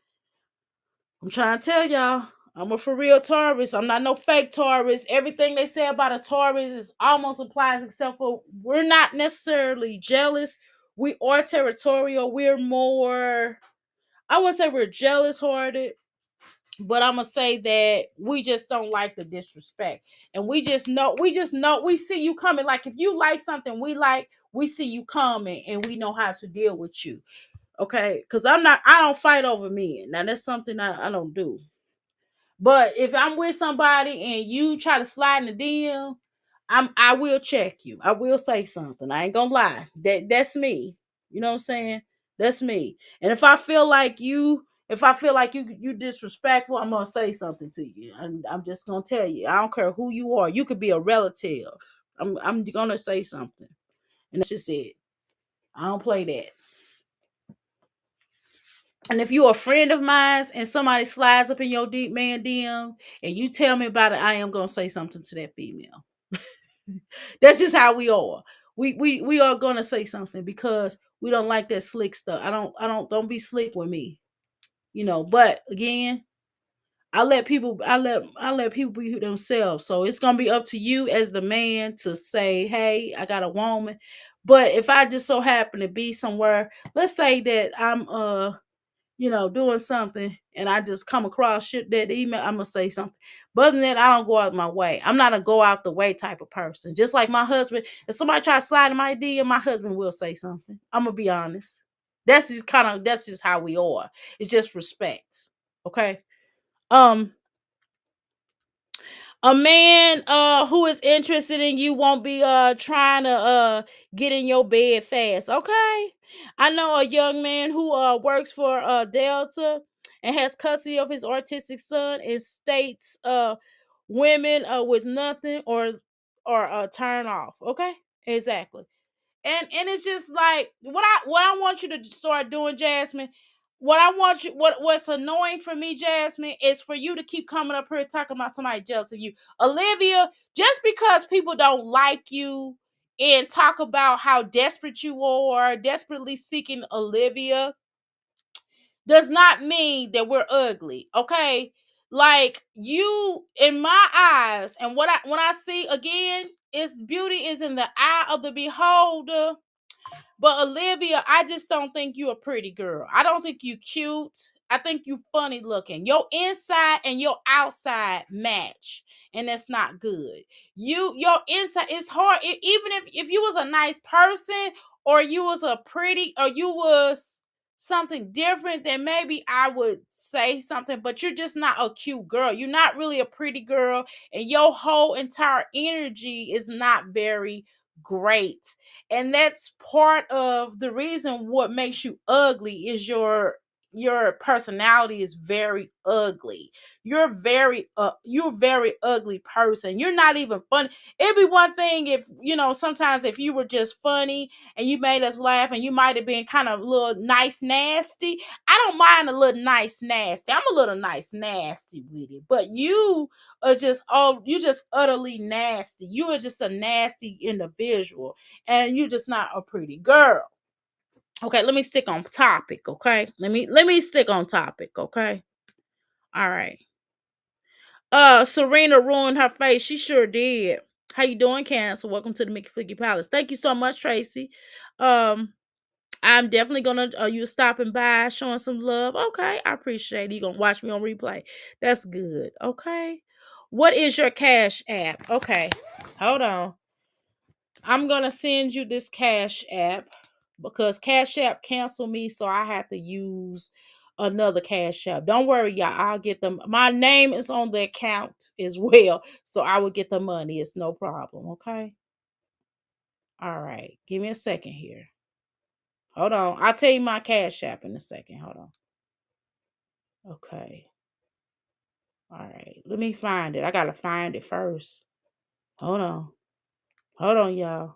I'm trying to tell y'all. I'm a for real Taurus. I'm not no fake Taurus. Everything they say about a Taurus is almost applies, except for we're not necessarily jealous. We are territorial. We're more, I wouldn't say we're jealous hearted, but I'm gonna say that we just don't like the disrespect. And we see you coming. Like if you like something we like, we see you coming and we know how to deal with you. Okay. Cause I don't fight over men. Now that's something I don't do. But if I'm with somebody and you try to slide in the DM, I will check you. I will say something. I ain't gonna lie. That's me. You know what I'm saying? That's me. And if I feel like you disrespectful, I'm gonna say something to you. I'm just gonna tell you. I don't care who you are. You could be a relative. I'm gonna say something. And that's just it. I don't play that. And if you're a friend of mine and somebody slides up in your deep man DM and you tell me about it, I am gonna say something to that female. That's just how we are. We are gonna say something because we don't like that slick stuff. Don't be slick with me. But again, I let people be themselves. So it's gonna be up to you as the man to say, hey, I got a woman. But if I just so happen to be somewhere, let's say that I'm doing something and I just come across shit that email, I'm gonna say something. But other than that, I don't go out my way. I'm not a go out the way type of person. Just like my husband, if somebody try to slide in my DM, my husband will say something. I'm gonna be honest. That's just how we are. It's just respect. Okay. Um, a man who is interested in you won't be trying to get in your bed fast. Okay. I know a young man who works for Delta and has custody of his autistic son and states women with nothing or turn off. Okay. Exactly. And it's just like what I want you to start doing, Jasmine. What's annoying for me, Jasmine, is for you to keep coming up here talking about somebody jealous of you. Olivia, just because people don't like you and talk about how desperate you are, desperately seeking Olivia, does not mean that we're ugly. Okay. Like you in my eyes, and when I see again, is beauty is in the eye of the beholder. But Olivia, I just don't think you a pretty girl. I don't think you cute. I think you funny looking. Your inside and your outside match, and that's not good. Your inside it's hard. Even if you was a nice person, or you was a pretty, or you was something different, then maybe I would say something. But you're just not a cute girl. You're not really a pretty girl, and your whole entire energy is not very great. And that's part of the reason what makes you ugly is your personality is very ugly. You're a very ugly person. You're not even funny. It'd be one thing if sometimes if you were just funny and you made us laugh and you might have been kind of a little nice nasty. I don't mind a little nice nasty. I'm a little nice nasty with it. But you just utterly nasty. You are just a nasty individual and you're just not a pretty girl. Okay, let me stick on topic. Okay, let me stick on topic. Okay, all right. Serena ruined her face. She sure did. How you doing, Cancer? Welcome to the Mickey Flicky Palace. Thank you so much, Tracy. Um, I'm definitely gonna you stopping by, showing some love. Okay, I appreciate it. You gonna watch me on replay. That's good. Okay. What is your cash app? Okay, hold on. I'm gonna send you this Cash App because Cash App canceled me, so I have to use another Cash App. Don't worry, y'all. I'll get them. My name is on the account as well, so I will get the money. It's no problem. Okay. All right. Give me a second here. Hold on. I'll tell you my Cash App in a second. Hold on. Okay. All right. Let me find it. I gotta find it first. Hold on. Hold on, y'all.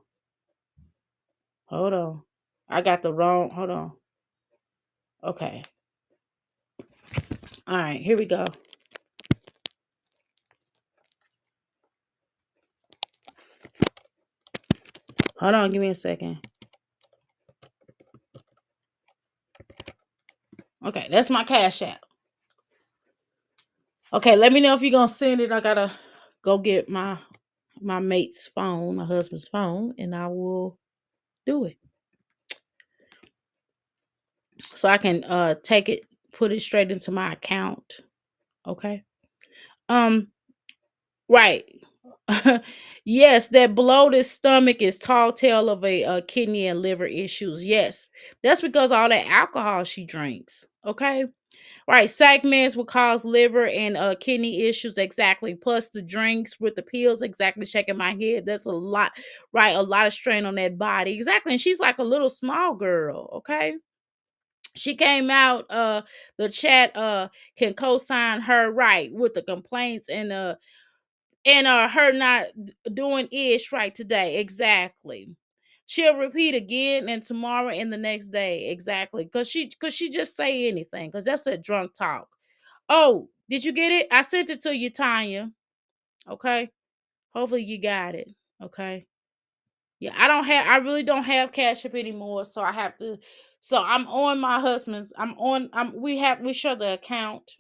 Hold on. I got the wrong. Hold on. Okay. All right. Here we go. Hold on, give me a second. Okay, that's my Cash App. Okay, let me know if you're gonna send it. I gotta go get my mate's phone, my husband's phone, and I will do it. So I can take it, put it straight into my account. Okay. Um, right. Yes, that bloated stomach is tall tale of a kidney and liver issues. Yes, that's because all that alcohol she drinks. Okay, right. Segments will cause liver and kidney issues. Exactly. Plus the drinks with the pills. Exactly. Shaking my head. That's a lot. Right. A lot of strain on that body. Exactly. And she's like a little small girl. Okay. She came out. The chat can co-sign her right with the complaints and her not doing ish right today. Exactly. She'll repeat again and tomorrow and the next day. Exactly. Cause she just say anything. Cause that's a drunk talk. Oh, did you get it? I sent it to you, Tanya. Okay. Hopefully you got it. Okay. Yeah, I really don't have Cash App anymore. So I have to I'm on my husband's. We share the account.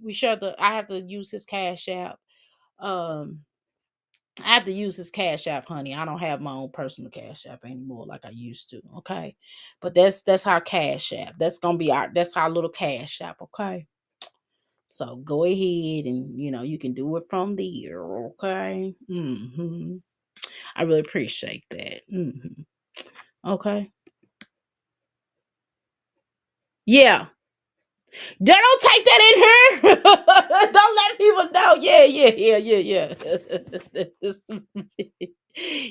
I have to use his Cash App. Um I have to use his Cash App, honey. I don't have my own personal Cash App anymore like I used to. Okay. But that's our Cash App. That's our little Cash App, okay? So go ahead and you can do it from there, okay? I really appreciate that. Okay. Yeah. Don't take that in here. Don't let people know. Yeah.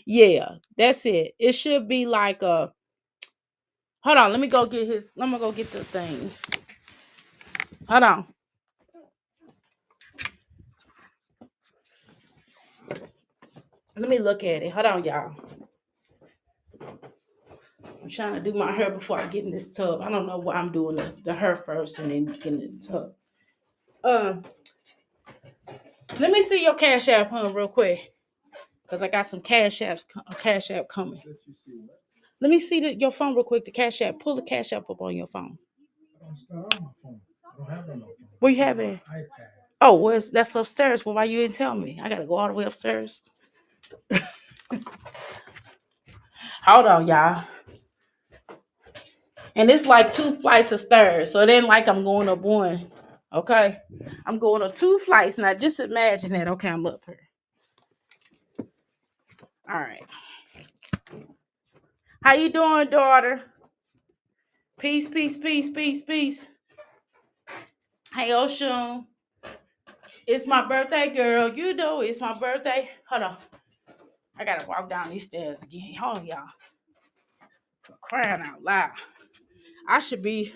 Yeah, that's it. It should be like a hold on, let me go get his. I'm gonna go get the thing. Hold on. Let me look at it. Hold on, y'all. I'm trying to do my hair before I get in this tub. I don't know why I'm doing the hair first and then getting in the tub. Um, Let me see your Cash App, huh, real quick, cause I got some Cash App coming. Let me see your phone real quick. The Cash App. Pull the Cash App up on your phone. It's not on my phone. I don't have it on my phone. Where you have it? iPad. Oh, that's upstairs. Well, why you didn't tell me? I gotta go all the way upstairs. Hold on, y'all. And it's like two flights of stairs. So then like I'm going up one. Okay. I'm going up two flights. Now just imagine that. Okay, I'm up here. All right. How you doing, daughter? Peace, peace, peace, peace, peace. Hey, Ocean. It's my birthday, girl. You know it's my birthday. Hold on. I gotta walk down these stairs again. Hold on, y'all. For crying out loud. I should be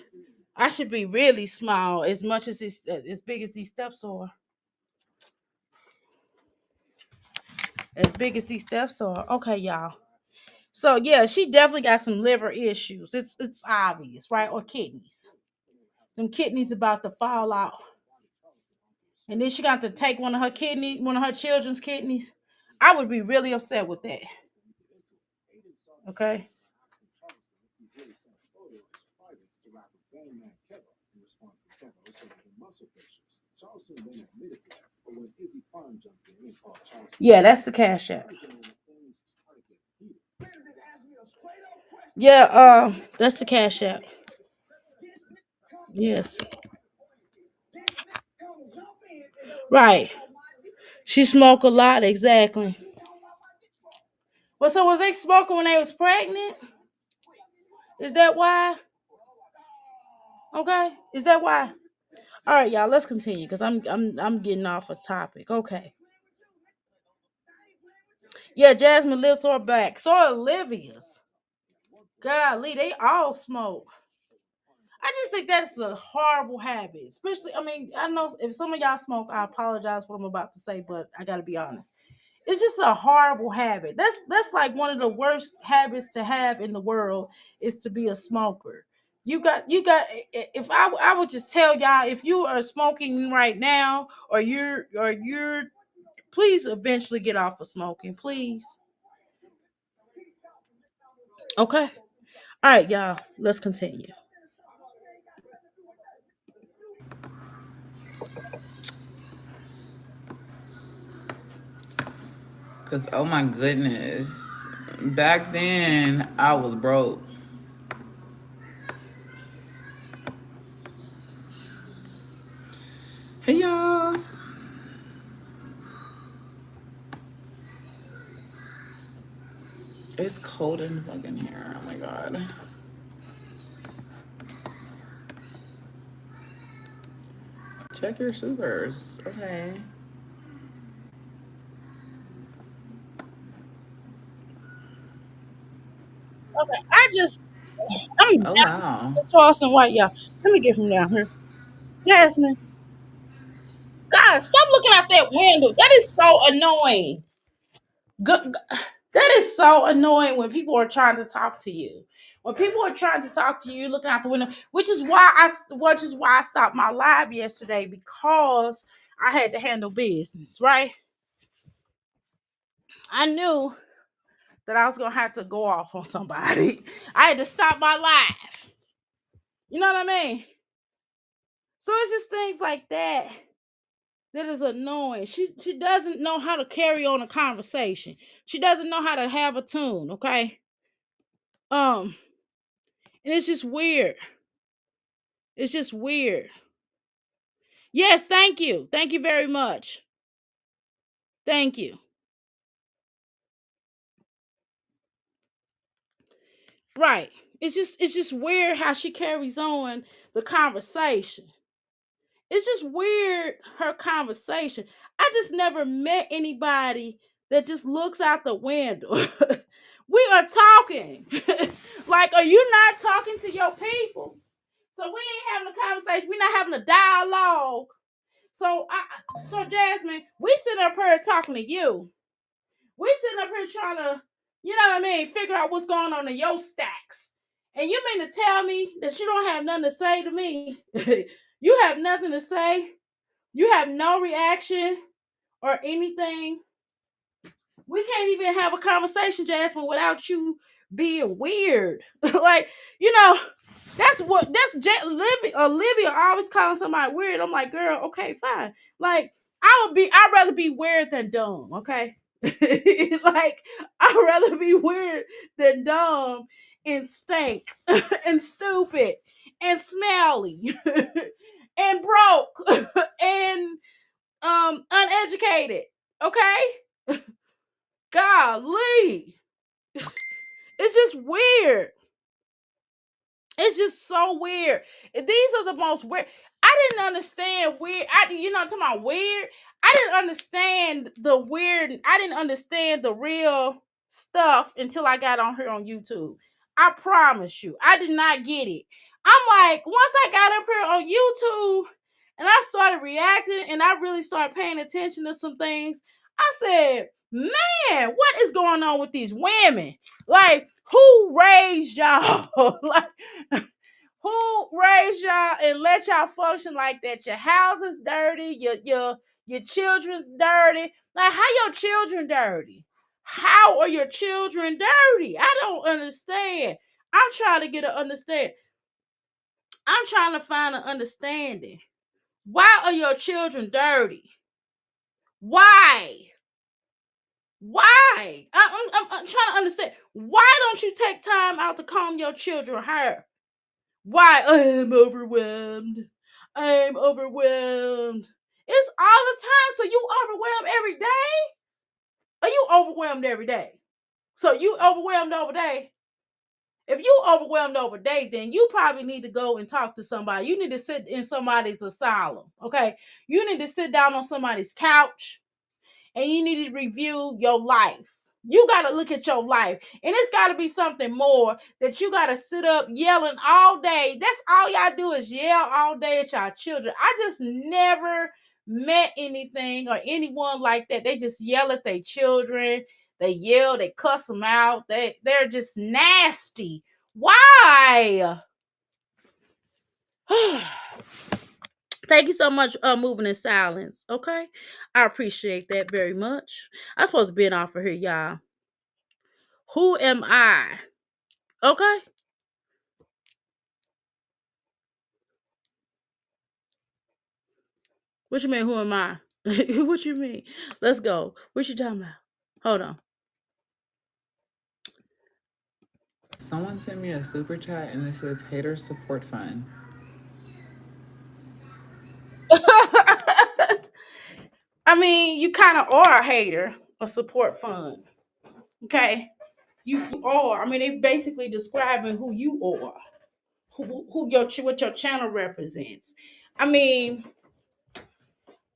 I should be really small as much as as big as these steps are. As big as these steps are. Okay, y'all. So yeah, she definitely got some liver issues. It's obvious, right? Or kidneys. Them kidneys about to fall out. And then she got to take one of her children's kidneys. I would be really upset with that. Okay. Yeah, that's the Cash App. Yeah, that's the Cash App. Yes. Right. She smoked a lot, exactly. Well, so was they smoking when they was pregnant? Is that why? Okay. Is that why? All right, y'all. Let's continue because I'm getting off a topic. Okay. Yeah, Jasmine lives are back. So are Olivia's. Golly, they all smoke. I just think that's a horrible habit. Especially, I mean, I know if some of y'all smoke, I apologize for what I'm about to say, but I gotta be honest. It's just a horrible habit. That's like one of the worst habits to have in the world is to be a smoker. You got if I would just tell y'all if you are smoking right now or you're please eventually get off of smoking, please. Okay. All right, y'all. Let's continue. Cause oh my goodness, back then I was broke. Hey y'all, it's cold in fucking here. Oh my god. Check your sugars. Okay. Okay, I'm Oh down wow. Charleston White, y'all. Let me get from down here. Jasmine, God, stop looking out that window. That is so annoying. That is so annoying when people are trying to talk to you. When people are trying to talk to you, you're looking out the window, which is why I stopped my live yesterday because I had to handle business, right? I knew that I was gonna have to go off on somebody. I had to stop my live. You know what I mean? So it's just things like that that is annoying. She doesn't know how to carry on a conversation. She doesn't know how to have a tune, okay? Um, and it's just weird. It's just weird. Yes, thank you. Thank you very much. Thank you. Right. It's just weird how she carries on the conversation. It's just weird her conversation. I just never met anybody that just looks out the window. We are talking. Like, are you not talking to your people? So we ain't having a conversation. We're not having a dialogue. So Jasmine, we sitting up here talking to you. We sitting up here trying to, you know what I mean, figure out what's going on in your stacks. And you mean to tell me that you don't have nothing to say to me? You have nothing to say. You have no reaction or anything. We can't even have a conversation, Jasmine, without you being weird. Like, you know, Olivia always calling somebody weird. I'm like, girl, okay, fine. Like, I'd rather be weird than dumb, okay? Like, I'd rather be weird than dumb and stink and stupid and smelly and broke and uneducated. Okay? Golly. It's just weird. It's just so weird. These are the most weird. I didn't understand weird. Talking about weird. I didn't understand the weird. I didn't understand the real stuff until I got on here on YouTube. I promise you, I did not get it. I'm like, once I got up here on YouTube and I started reacting and I really started paying attention to some things, I said, man, what is going on with these women? Like, who raised y'all? Like, who raised y'all and let y'all function like that? Your house is dirty, your children's dirty. Like, how your children dirty? How are your children dirty? I don't understand. I'm trying to get an understand. I'm trying to find an understanding. Why are your children dirty? Why? Why? I'm trying to understand. Why don't you take time out to comb your children's hair? Why? I'm overwhelmed. I'm overwhelmed. It's all the time. So you overwhelmed every day? Are you overwhelmed every day? So you overwhelmed over day? If you overwhelmed over day, then you probably need to go and talk to somebody. You need to sit in somebody's asylum. Okay. You need to sit down on somebody's couch and you need to review your life. You got to look at your life. And it's got to be something more that you got to sit up yelling all day. That's all y'all do is yell all day at y'all children. I just never met anything or anyone like that. They just yell at their children. They yell, they cuss them out. They're just nasty. Why? Thank you so much, moving in silence. Okay, I appreciate that very much. I'm supposed to be off of here, y'all. Who am I? Okay, what you mean? Who am I? What you mean? Let's go. What you talking about? Hold on. Someone sent me a super chat and this says hater support fund. I mean, you kind of are a hater, a support fund. Okay, you are. I mean, they basically describing who you are, who your what your channel represents. I mean,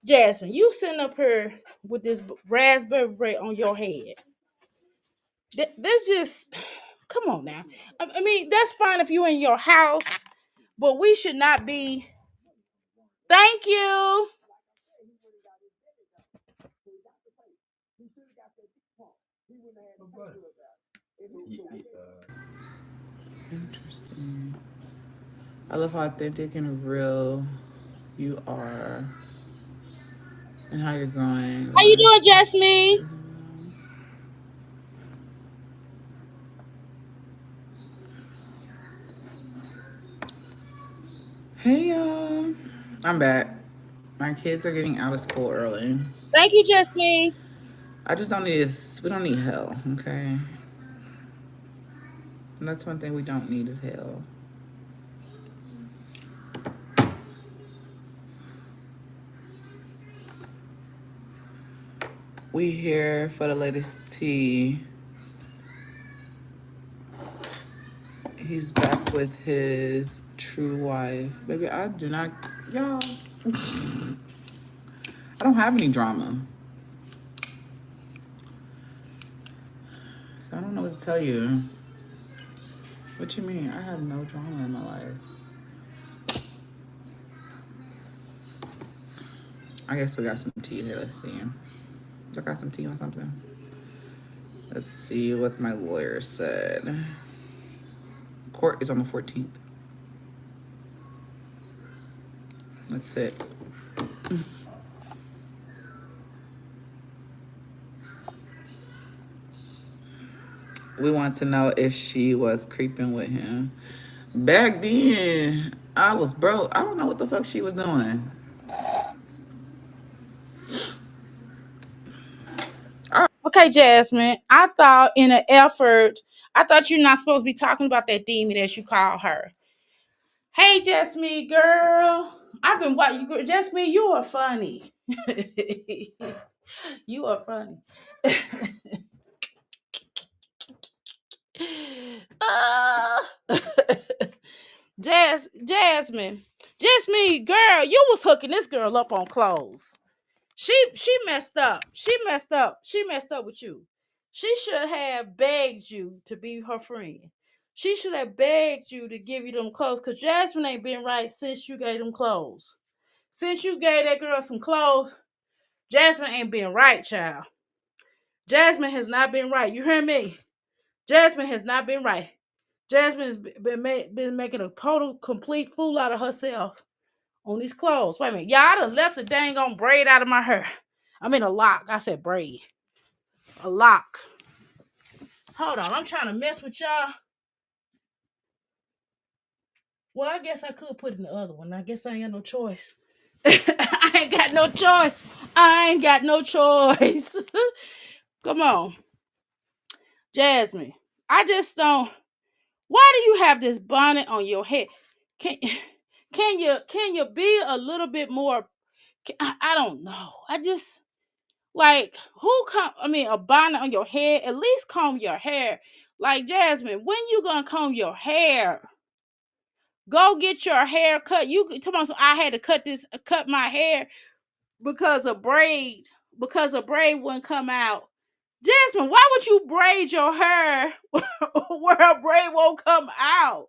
Jasmine, you sitting up here with this raspberry bread on your head. That's just come on now. I mean, that's fine if you're in your house, but we should not be. Thank you. Interesting. I love how authentic and real you are and how you're growing. How you Learn doing, stuff. Jasmine? Hey y'all. I'm back. My kids are getting out of school early. Thank you, Jasmine. I just don't need this. We don't need hell, okay? And that's one thing we don't need is hell. We here for the latest tea. He's back with his true wife. Baby, I do not, y'all. I don't have any drama. So I don't know what to tell you. What you mean? I have no drama in my life. I guess we got some tea here. Let's see. I got some tea on something. Let's see what my lawyer said. Court is on the 14th. That's it. We want to know if she was creeping with him. Back then, I was broke. I don't know what the fuck she was doing. Okay, Jasmine. I thought in an effort, I thought you're not supposed to be talking about that demon as you call her. Hey, Jasmine, girl. I've been watching you. Jasmine, you are funny. You are funny. Ah. Jasmine, girl, you was hooking this girl up on clothes. She messed up. She messed up with you. She should have begged you to be her friend. She should have begged you to give you them clothes because Jasmine ain't been right since you gave them clothes. Since you gave that girl some clothes, Jasmine ain't been right, child. Jasmine has not been right. You hear me? Jasmine has not been right. Jasmine has been making a total complete fool out of herself on these clothes. Wait a minute. Yeah, I done left the dang on braid out of my hair. I mean a lock. I said braid. A lock. Hold on. I'm trying to mess with y'all. Well, I guess I could put in the other one. I guess I ain't got no choice. I ain't got no choice. I ain't got no choice. Come on. Jasmine. I just don't. Why do you have this bonnet on your head? Can can you be a little bit more I don't know. I just like who come I mean a bonnet on your head, at least comb your hair. Like Jasmine, when you gonna comb your hair? Go get your hair cut. You tell me I had to cut my hair because a braid wouldn't come out. Jasmine, why would you braid your hair where a braid won't come out?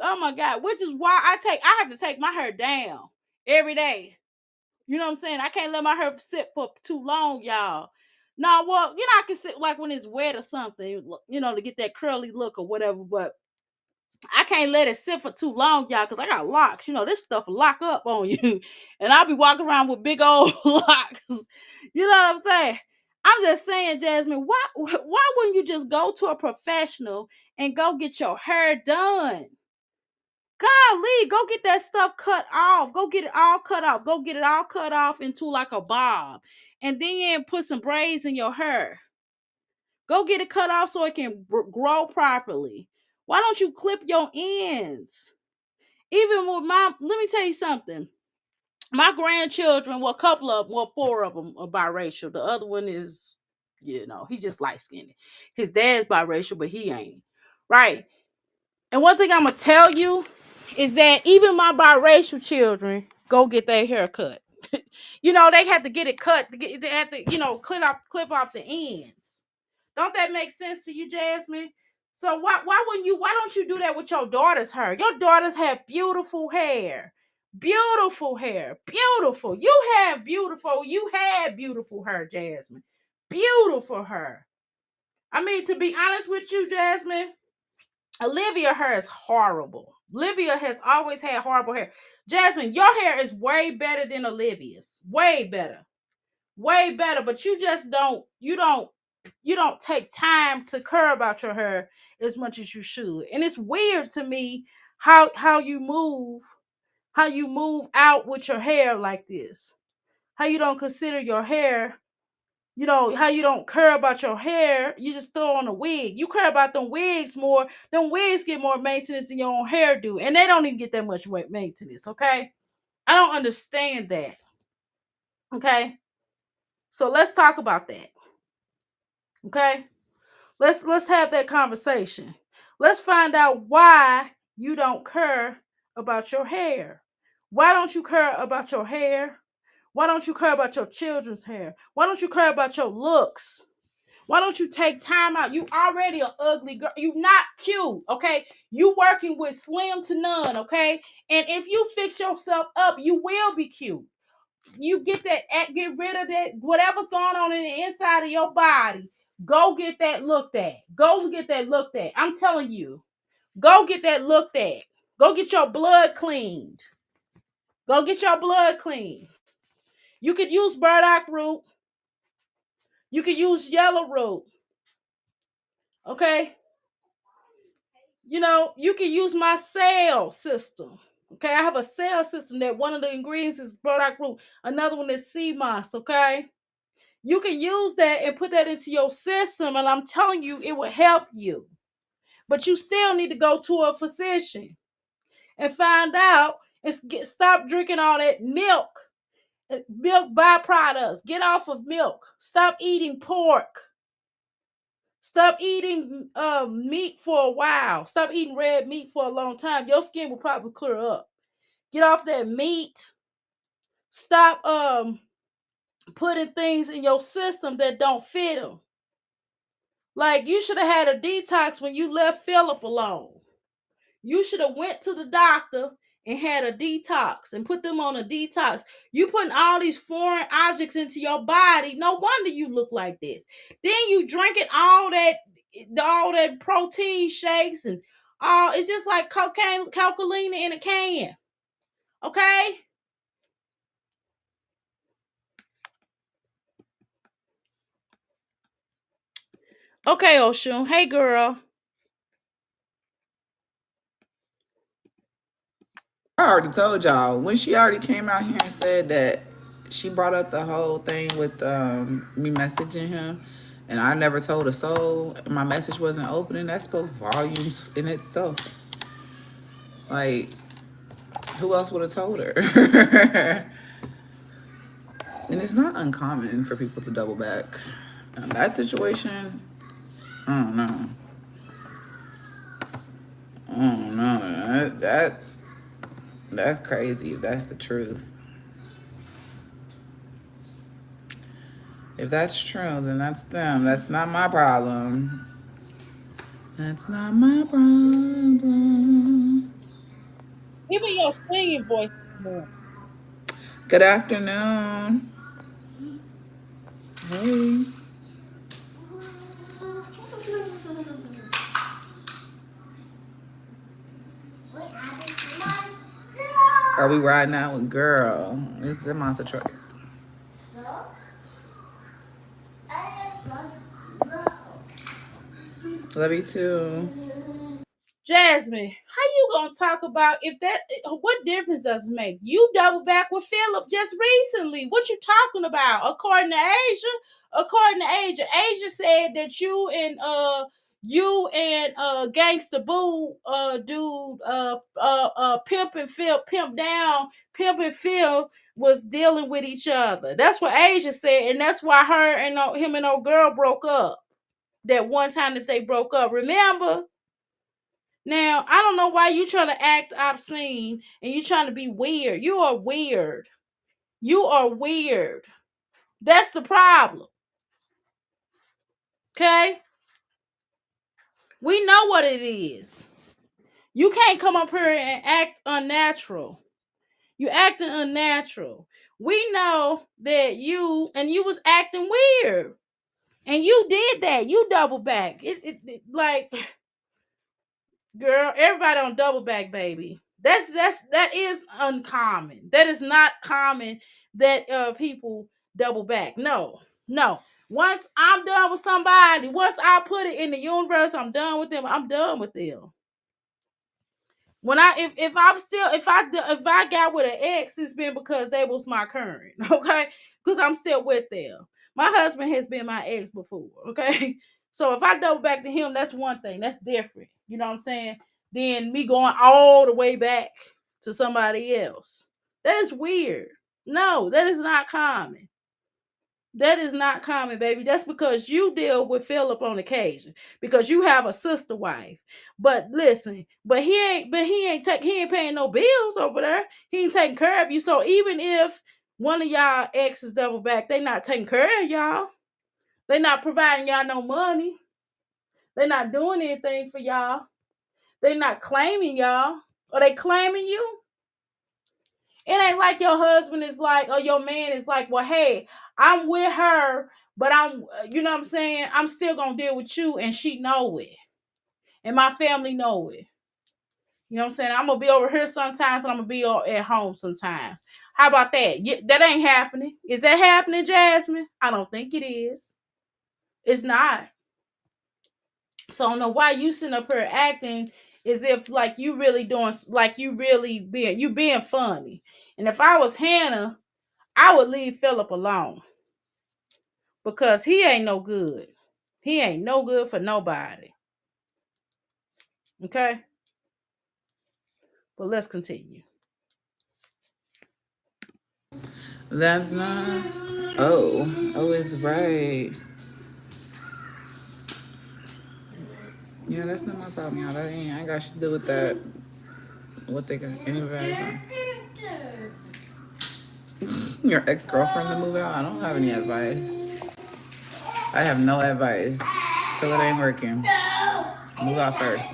Oh my God, which is why I have to take my hair down every day. You know what I'm saying? I can't let my hair sit for too long, y'all. No, well, I can sit like when it's wet or something, to get that curly look or whatever, but I can't let it sit for too long, y'all, because I got locks. This stuff will lock up on you. And I'll be walking around with big old locks. You know what I'm saying? I'm just saying, Jasmine, why wouldn't you just go to a professional and go get your hair done? Golly, go get that stuff cut off. Go get it all cut off. Go get it all cut off into like a bob. And then put some braids in your hair. Go get it cut off so it can grow properly. Why don't you clip your ends? Even with let me tell you something. My grandchildren, well, a couple of, well, four of them are biracial. The other one is, he just light skinned. His dad's biracial, but he ain't. Right. And one thing I'm going to tell you is that even my biracial children go get their hair cut. They have to get it cut. They have to, clip off the ends. Don't that make sense to you, Jasmine? So why don't you do that with your daughter's hair? Your daughters have beautiful hair. Beautiful hair. Beautiful. You had beautiful hair, Jasmine. Beautiful hair. I mean, to be honest with you, Jasmine, Olivia hair is horrible. Olivia has always had horrible hair. Jasmine, your hair is way better than Olivia's. Way better. Way better. But you just don't take time to care about your hair as much as you should. And it's weird to me how you move out with your hair like this. How you don't consider your hair, how you don't care about your hair. You just throw on a wig. You care about them wigs more. Them wigs get more maintenance than your own hair do. And they don't even get that much maintenance, okay? I don't understand that. Okay? So let's talk about that. Okay? Let's have that conversation. Let's find out why you don't care about your hair. Why don't you care about your hair? Why don't you care about your children's hair? Why don't you care about your looks? Why don't you take time out? You already an ugly girl. You not cute, okay? You working with slim to none, okay? And if you fix yourself up, you will be cute. You get rid of that, whatever's going on in the inside of your body. Go get that looked at. Go get that looked at. I'm telling you. Go get that looked at. Go get your blood cleaned. Go get your blood cleaned. You could use burdock root. You could use yellow root. Okay? You can use my cell system. Okay, I have a cell system that one of the ingredients is burdock root. Another one is sea moss. Okay, you can use that and put that into your system, and I'm telling you, it will help you. But you still need to go to a physician and find out and stop drinking all that milk byproducts. Get off of milk. Stop eating pork. Stop eating meat for a while. Stop eating red meat for a long time. Your skin will probably clear up. Get off that meat. Stop putting things in your system that don't fit them. Like, you should have had a detox when you left Philip alone. You should have went to the doctor and had a detox and put them on a detox. You putting all these foreign objects into your body. No wonder you look like this. Then you drinking all that protein shakes and all. It's just like cocaine, calculina in a can. Okay? Okay, Oshun. Hey, girl. I already told y'all when she already came out here and said that she brought up the whole thing with me messaging him, and I never told a soul. My message wasn't opening. That spoke volumes in itself. Like, who else would have told her? And it's not uncommon for people to double back. That situation, I don't know. I don't know. That's crazy if that's the truth. If that's true, then that's them. That's not my problem. That's not my problem. Even your singing voice is more. Good afternoon. Hey. Are we riding out with girl? This is a monster truck. Love you too. Jasmine, how you gonna talk about if that? What difference does it make? You double back with Philip just recently. What you talking about? According to Asia said that you and Gangsta Boo dude Pimp and Phil was dealing with each other. That's what Asia said, and that's why her and him and old girl broke up. That one time that they broke up, remember? Now, I don't know why you trying to act obscene and you trying to be weird. You are weird. You are weird. That's the problem. Okay? We know what it is. You can't come up here and act unnatural. You acting unnatural. We know that you was acting weird. And you did that. You double back. It like girl, everybody on double back, baby. That is uncommon. That is not common that people double back. No, no. Once I'm done with somebody, once I put it in the universe, I'm done with them. I'm done with them. When if I got with an ex, it's been because they was my current, okay? Because I'm still with them. My husband has been my ex before, okay? So if I double back to him, that's one thing. That's different. You know what I'm saying? Then me going all the way back to somebody else. That is weird. No, that is not common. That is not common, baby. That's because you deal with Philip on occasion because you have a sister wife. But listen, he ain't paying no bills over there. He ain't taking care of you. So even if one of y'all exes double back, they not taking care of y'all. They not providing y'all no money. They not doing anything for y'all. They not claiming y'all. Are they claiming you? It ain't like your husband is like, or your man is like, well, hey, I'm with her, but you know what I'm saying? I'm still going to deal with you, and she know it. And my family know it. You know what I'm saying? I'm going to be over here sometimes, and I'm going to be at home sometimes. How about that? That ain't happening. Is that happening, Jasmine? I don't think it is. It's not. So I don't know why you sitting up here acting as if like you really doing, like you being funny. And if I was Hannah, I would leave Philip alone because he ain't no good. He ain't no good for nobody. Okay? But let's continue. That's not. Oh, it's right. Yeah, that's not my problem, y'all. I ain't got shit to do with that. What they got any advice on? Your ex-girlfriend to move out? I don't have any advice. I have no advice. Till it ain't working. Move out first.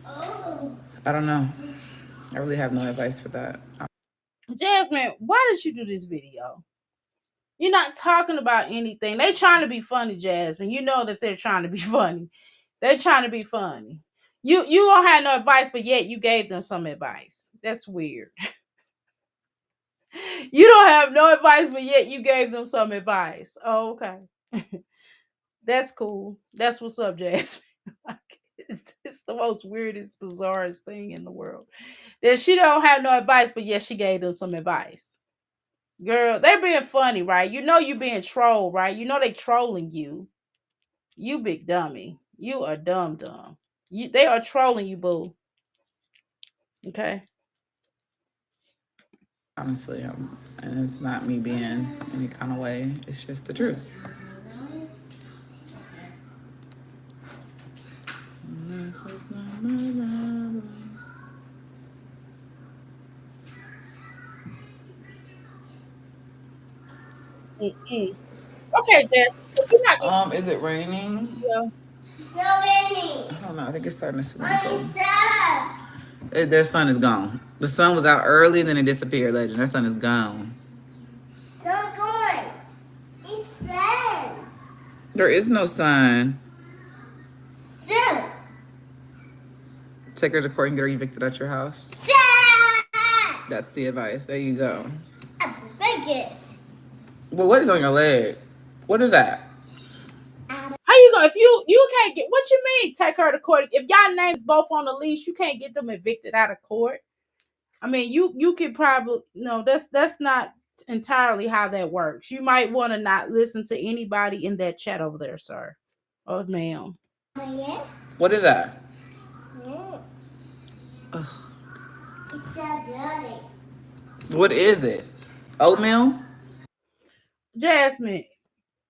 I don't know. I really have no advice for that. Jasmine, why did you do this video? You're not talking about anything. They trying to be funny, Jasmine. You know that they're trying to be funny. They're trying to be funny. You don't have no advice, but yet you gave them some advice. That's weird. You don't have no advice, but yet you gave them some advice. Oh, okay. That's cool. That's what's up, Jasmine. It's the most weirdest, bizarrest thing in the world. That she don't have no advice, but yet she gave them some advice. Girl, they're being funny, right? You know you being trolled, right? You know they trolling you. You big dummy. You are dumb. They are trolling you, boo. Okay. Honestly, and it's not me being any kind of way. It's just the truth. This is not my problem. Okay, Jess. You're not gonna. Is it raining? Yeah. It's not raining. I don't know. I think it's starting to sprinkle. Their sun is gone. The sun was out early and then it disappeared, Legend. That sun is gone. Not going. It's sun. There is no sun. Sun. Take her to court and get her evicted at your house. Sun. That's the advice. There you go. Think it. Well, what is on your leg? What is that? How you if you can't get what you mean take her to court. If y'all names both on the lease, you can't get them evicted out of court. I mean, you could probably no, that's not entirely how that works. You might want to not listen to anybody in that chat over there, sir. Oh, ma'am. Yeah. What is that? Yeah. Ugh. It's so dirty. What is it? Oatmeal? Jasmine,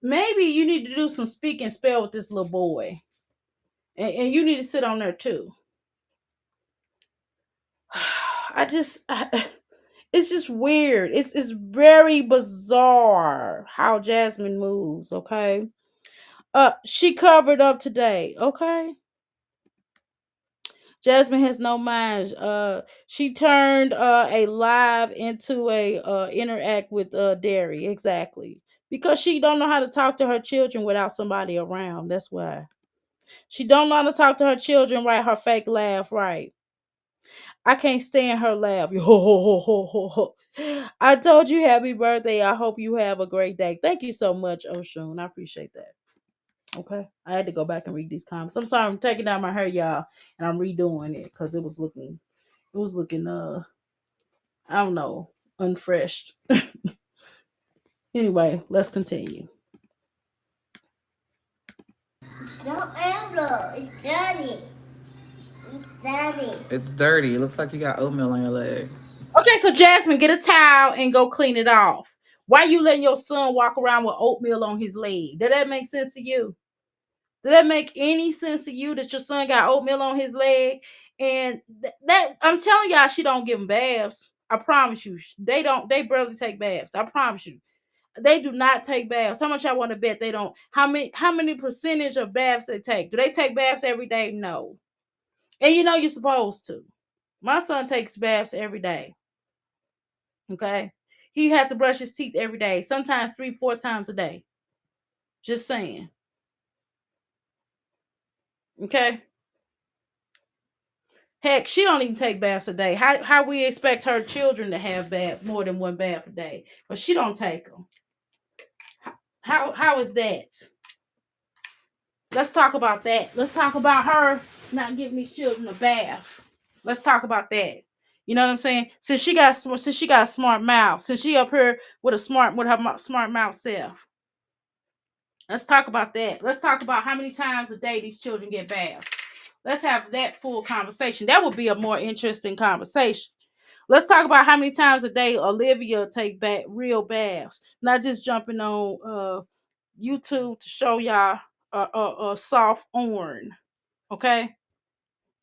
maybe you need to do some speak and spell with this little boy. And you need to sit on there too. It's just weird. It's very bizarre how Jasmine moves, okay? She covered up today, okay? Jasmine has no mind. She turned a live into a interact with Derry, exactly. Because she don't know how to talk to her children without somebody around. That's why. She don't know how to talk to her children, right? Her fake laugh, right? I can't stand her laugh. Ho ho ho ho ho ho. I told you happy birthday. I hope you have a great day. Thank you so much, Oshun. I appreciate that. Okay. I had to go back and read these comments. I'm sorry, I'm taking down my hair, y'all, and I'm redoing it because it was looking I don't know, unfreshed. Anyway, let's continue. It's not amber. It's dirty. It's dirty. It's dirty. It looks like you got oatmeal on your leg. Okay, so Jasmine, get a towel and go clean it off. Why you letting your son walk around with oatmeal on his leg? Did that make sense to you? Did that make any sense to you that your son got oatmeal on his leg? And that I'm telling y'all, she don't give him baths. I promise you, they don't. They barely take baths. I promise you, they do not take baths. How much I want to bet they don't? How many percentage of baths they take? Do they take baths every day? No. And you know you're supposed to. My son takes baths every day. Okay, he had to brush his teeth every day, sometimes 3, 4 times a day. Just saying. Okay. Heck, she don't even take baths a day. How we expect her children to have bath more than one bath a day, but she don't take them. How is that? Let's talk about that. Let's talk about her not giving these children a bath. Let's talk about that. You know what I'm saying? Since she got a smart mouth, since she up here with her smart mouth self. Let's talk about that. Let's talk about how many times a day these children get baths. Let's have that full conversation. That would be a more interesting conversation. Let's talk about how many times a day Olivia take back real baths, not just jumping on YouTube to show y'all a soft corn. Okay,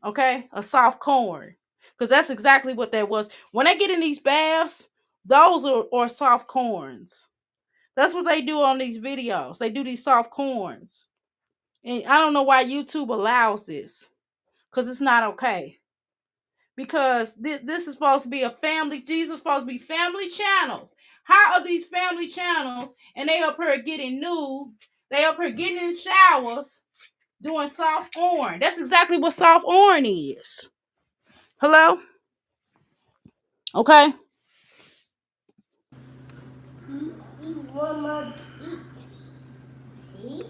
okay, a soft corn, because that's exactly what that was. When they get in these baths, those are soft corns. That's what they do on these videos. They do these soft corns, and I don't know why YouTube allows this, because it's not okay. Because this is supposed to be a family. Jesus is supposed to be family channels. How are these family channels and they up here getting nude? They up here getting in showers doing soft porn. That's exactly what soft porn is. Hello? Okay. See, one more beat. See?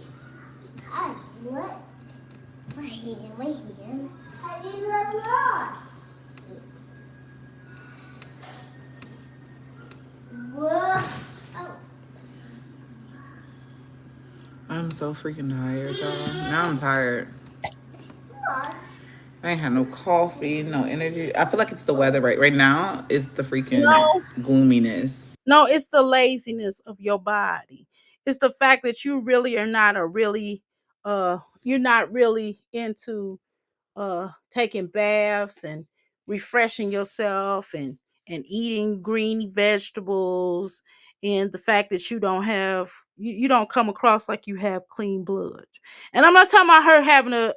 I what? Right here, right here. How do you let off? Whoa. Oh. I'm so freaking tired, y'all. Now I'm tired. Look. I ain't had no coffee, no energy. I feel like it's the weather right now. It's the freaking No, gloominess. no, it's the laziness of your body. It's the fact that you really are not you're not really into taking baths and refreshing yourself and eating green vegetables, and the fact that you don't come across like you have clean blood. And I'm not talking about her having a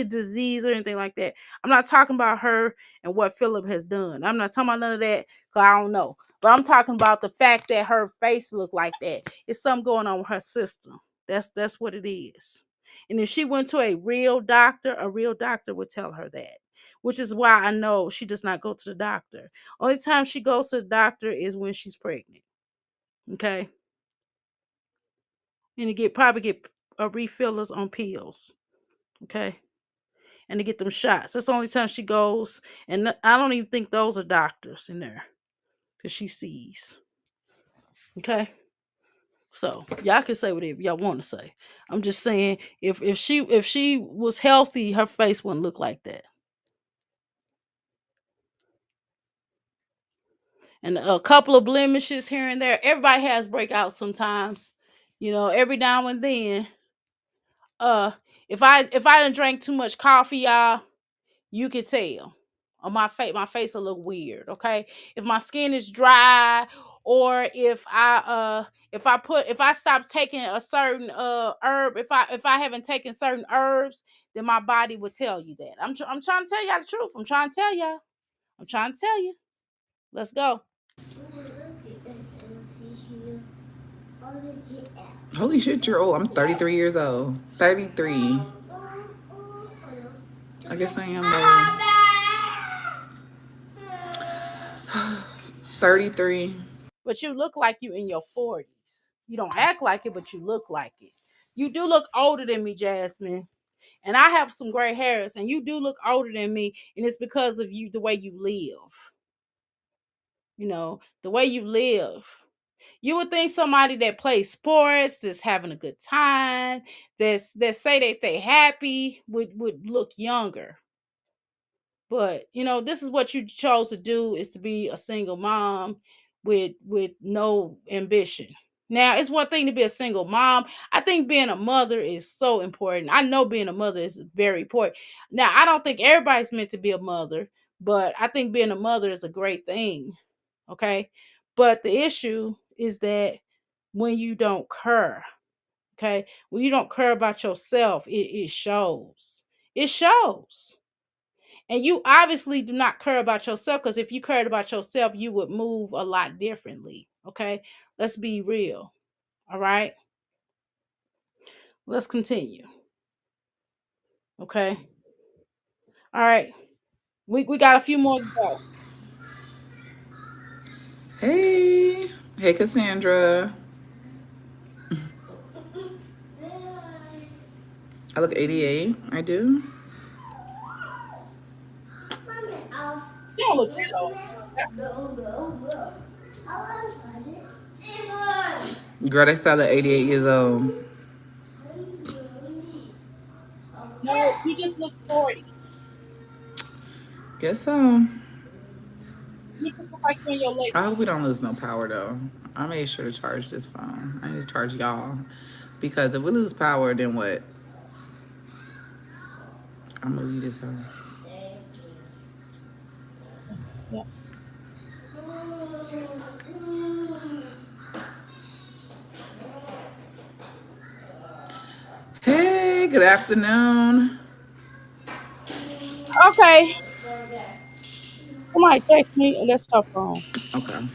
disease or anything like that. I'm not talking about her and what Philip has done. I'm not talking about none of that because I don't know. But I'm talking about the fact that her face looked like that. It's something going on with her system. That's what it is. And if she went to a real doctor would tell her that, which is why I know she does not go to the doctor. Only time she goes to the doctor is when she's pregnant. Okay. And to probably get refillers on pills. Okay. And to get them shots. That's the only time she goes. And I don't even think those are doctors in there because she sees. Okay. So y'all can say whatever y'all want to say. I'm just saying if she was healthy, her face wouldn't look like that. And a couple of blemishes here and there. Everybody has breakouts sometimes. Every now and then. Uh, if I didn't drink too much coffee, y'all, you could tell. On my face will look weird. Okay, if my skin is dry, or if I stop taking a certain herb, if I haven't taken certain herbs, then my body will tell you that. I'm trying to tell y'all the truth. I'm trying to tell y'all. I'm trying to tell you. Let's go. Holy shit, you're old. I'm 33 years old. 33. I guess I am old. 33. But you look like you in your 40s. You don't act like it, but you look like it. You do look older than me, Jasmine. And I have some gray hairs, and you do look older than me, and it's because of you, the way you live. The way you live. You would think somebody that plays sports, that's having a good time, that say that they happy would look younger. But this is what you chose to do, is to be a single mom with no ambition. Now, it's one thing to be a single mom. I think being a mother is so important. I know being a mother is very important. Now, I don't think everybody's meant to be a mother, but I think being a mother is a great thing. Okay. But the issue is that when you don't care, okay, when you don't care about yourself, it shows. It shows. And you obviously do not care about yourself, because if you cared about yourself, you would move a lot differently. Okay. Let's be real. All right. Let's continue. Okay. All right. We got a few more to go. Hey. Hey, Cassandra. I look 88. I do. You don't look that old. Girl, they sell at 88 years old. No, you just look 40. Guess so. You just look like you're in your late. I hope we don't lose no power though. I made sure to charge this phone. I need to charge y'all. Because if we lose power, then what? I'm gonna leave this house. Yeah. Hey, good afternoon. Okay. Somebody text me, and let's her phone. Okay.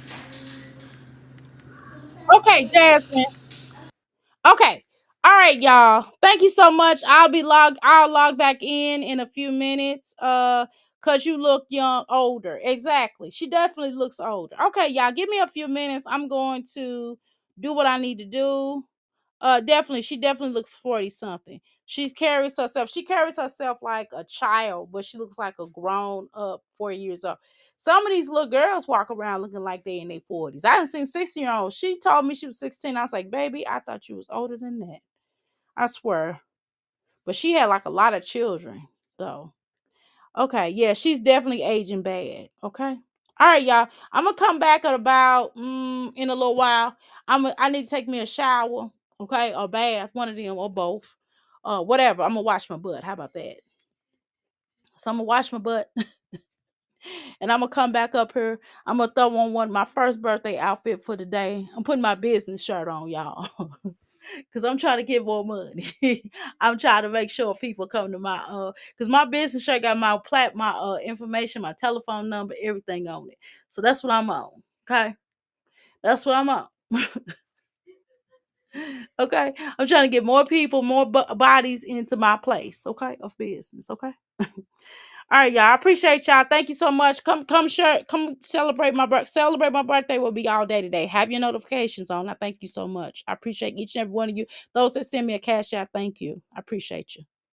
Okay, Jasmine. Okay. All right, y'all. Thank you so much. I'll log back in a few minutes. Cause you look young, older. Exactly. She definitely looks older. Okay, y'all. Give me a few minutes. I'm going to do what I need to do. Definitely, she definitely looks 40 something. She carries herself like a child, but she looks like a grown up 4 years old. Some of these little girls walk around looking like they in their 40s. I done seen 16-year-olds. She told me she was 16. I was like, baby, I thought you was older than that. I swear. But she had like a lot of children, though. Okay, yeah, she's definitely aging bad. Okay. All right, y'all. I'm gonna come back at about in a little while. I need to take me a shower, okay, or bath, one of them or both. Whatever. I'm gonna wash my butt. How about that? So I'm gonna wash my butt and I'm gonna come back up here. I'm gonna throw on my first birthday outfit for the day. I'm putting my business shirt on, y'all. Cause I'm trying to get more money. I'm trying to make sure people come to my cause my business shirt got my information, my telephone number, everything on it. So that's what I'm on. Okay. That's what I'm on. Okay. I'm trying to get more people, more bodies into my place. Okay. Of business. Okay. All right, y'all. I appreciate y'all. Thank you so much. Come share, come celebrate my celebrate my birthday. Will be all day today. Have your notifications on. I thank you so much. I appreciate each and every one of you. Those that send me a cash app, thank you. I appreciate you.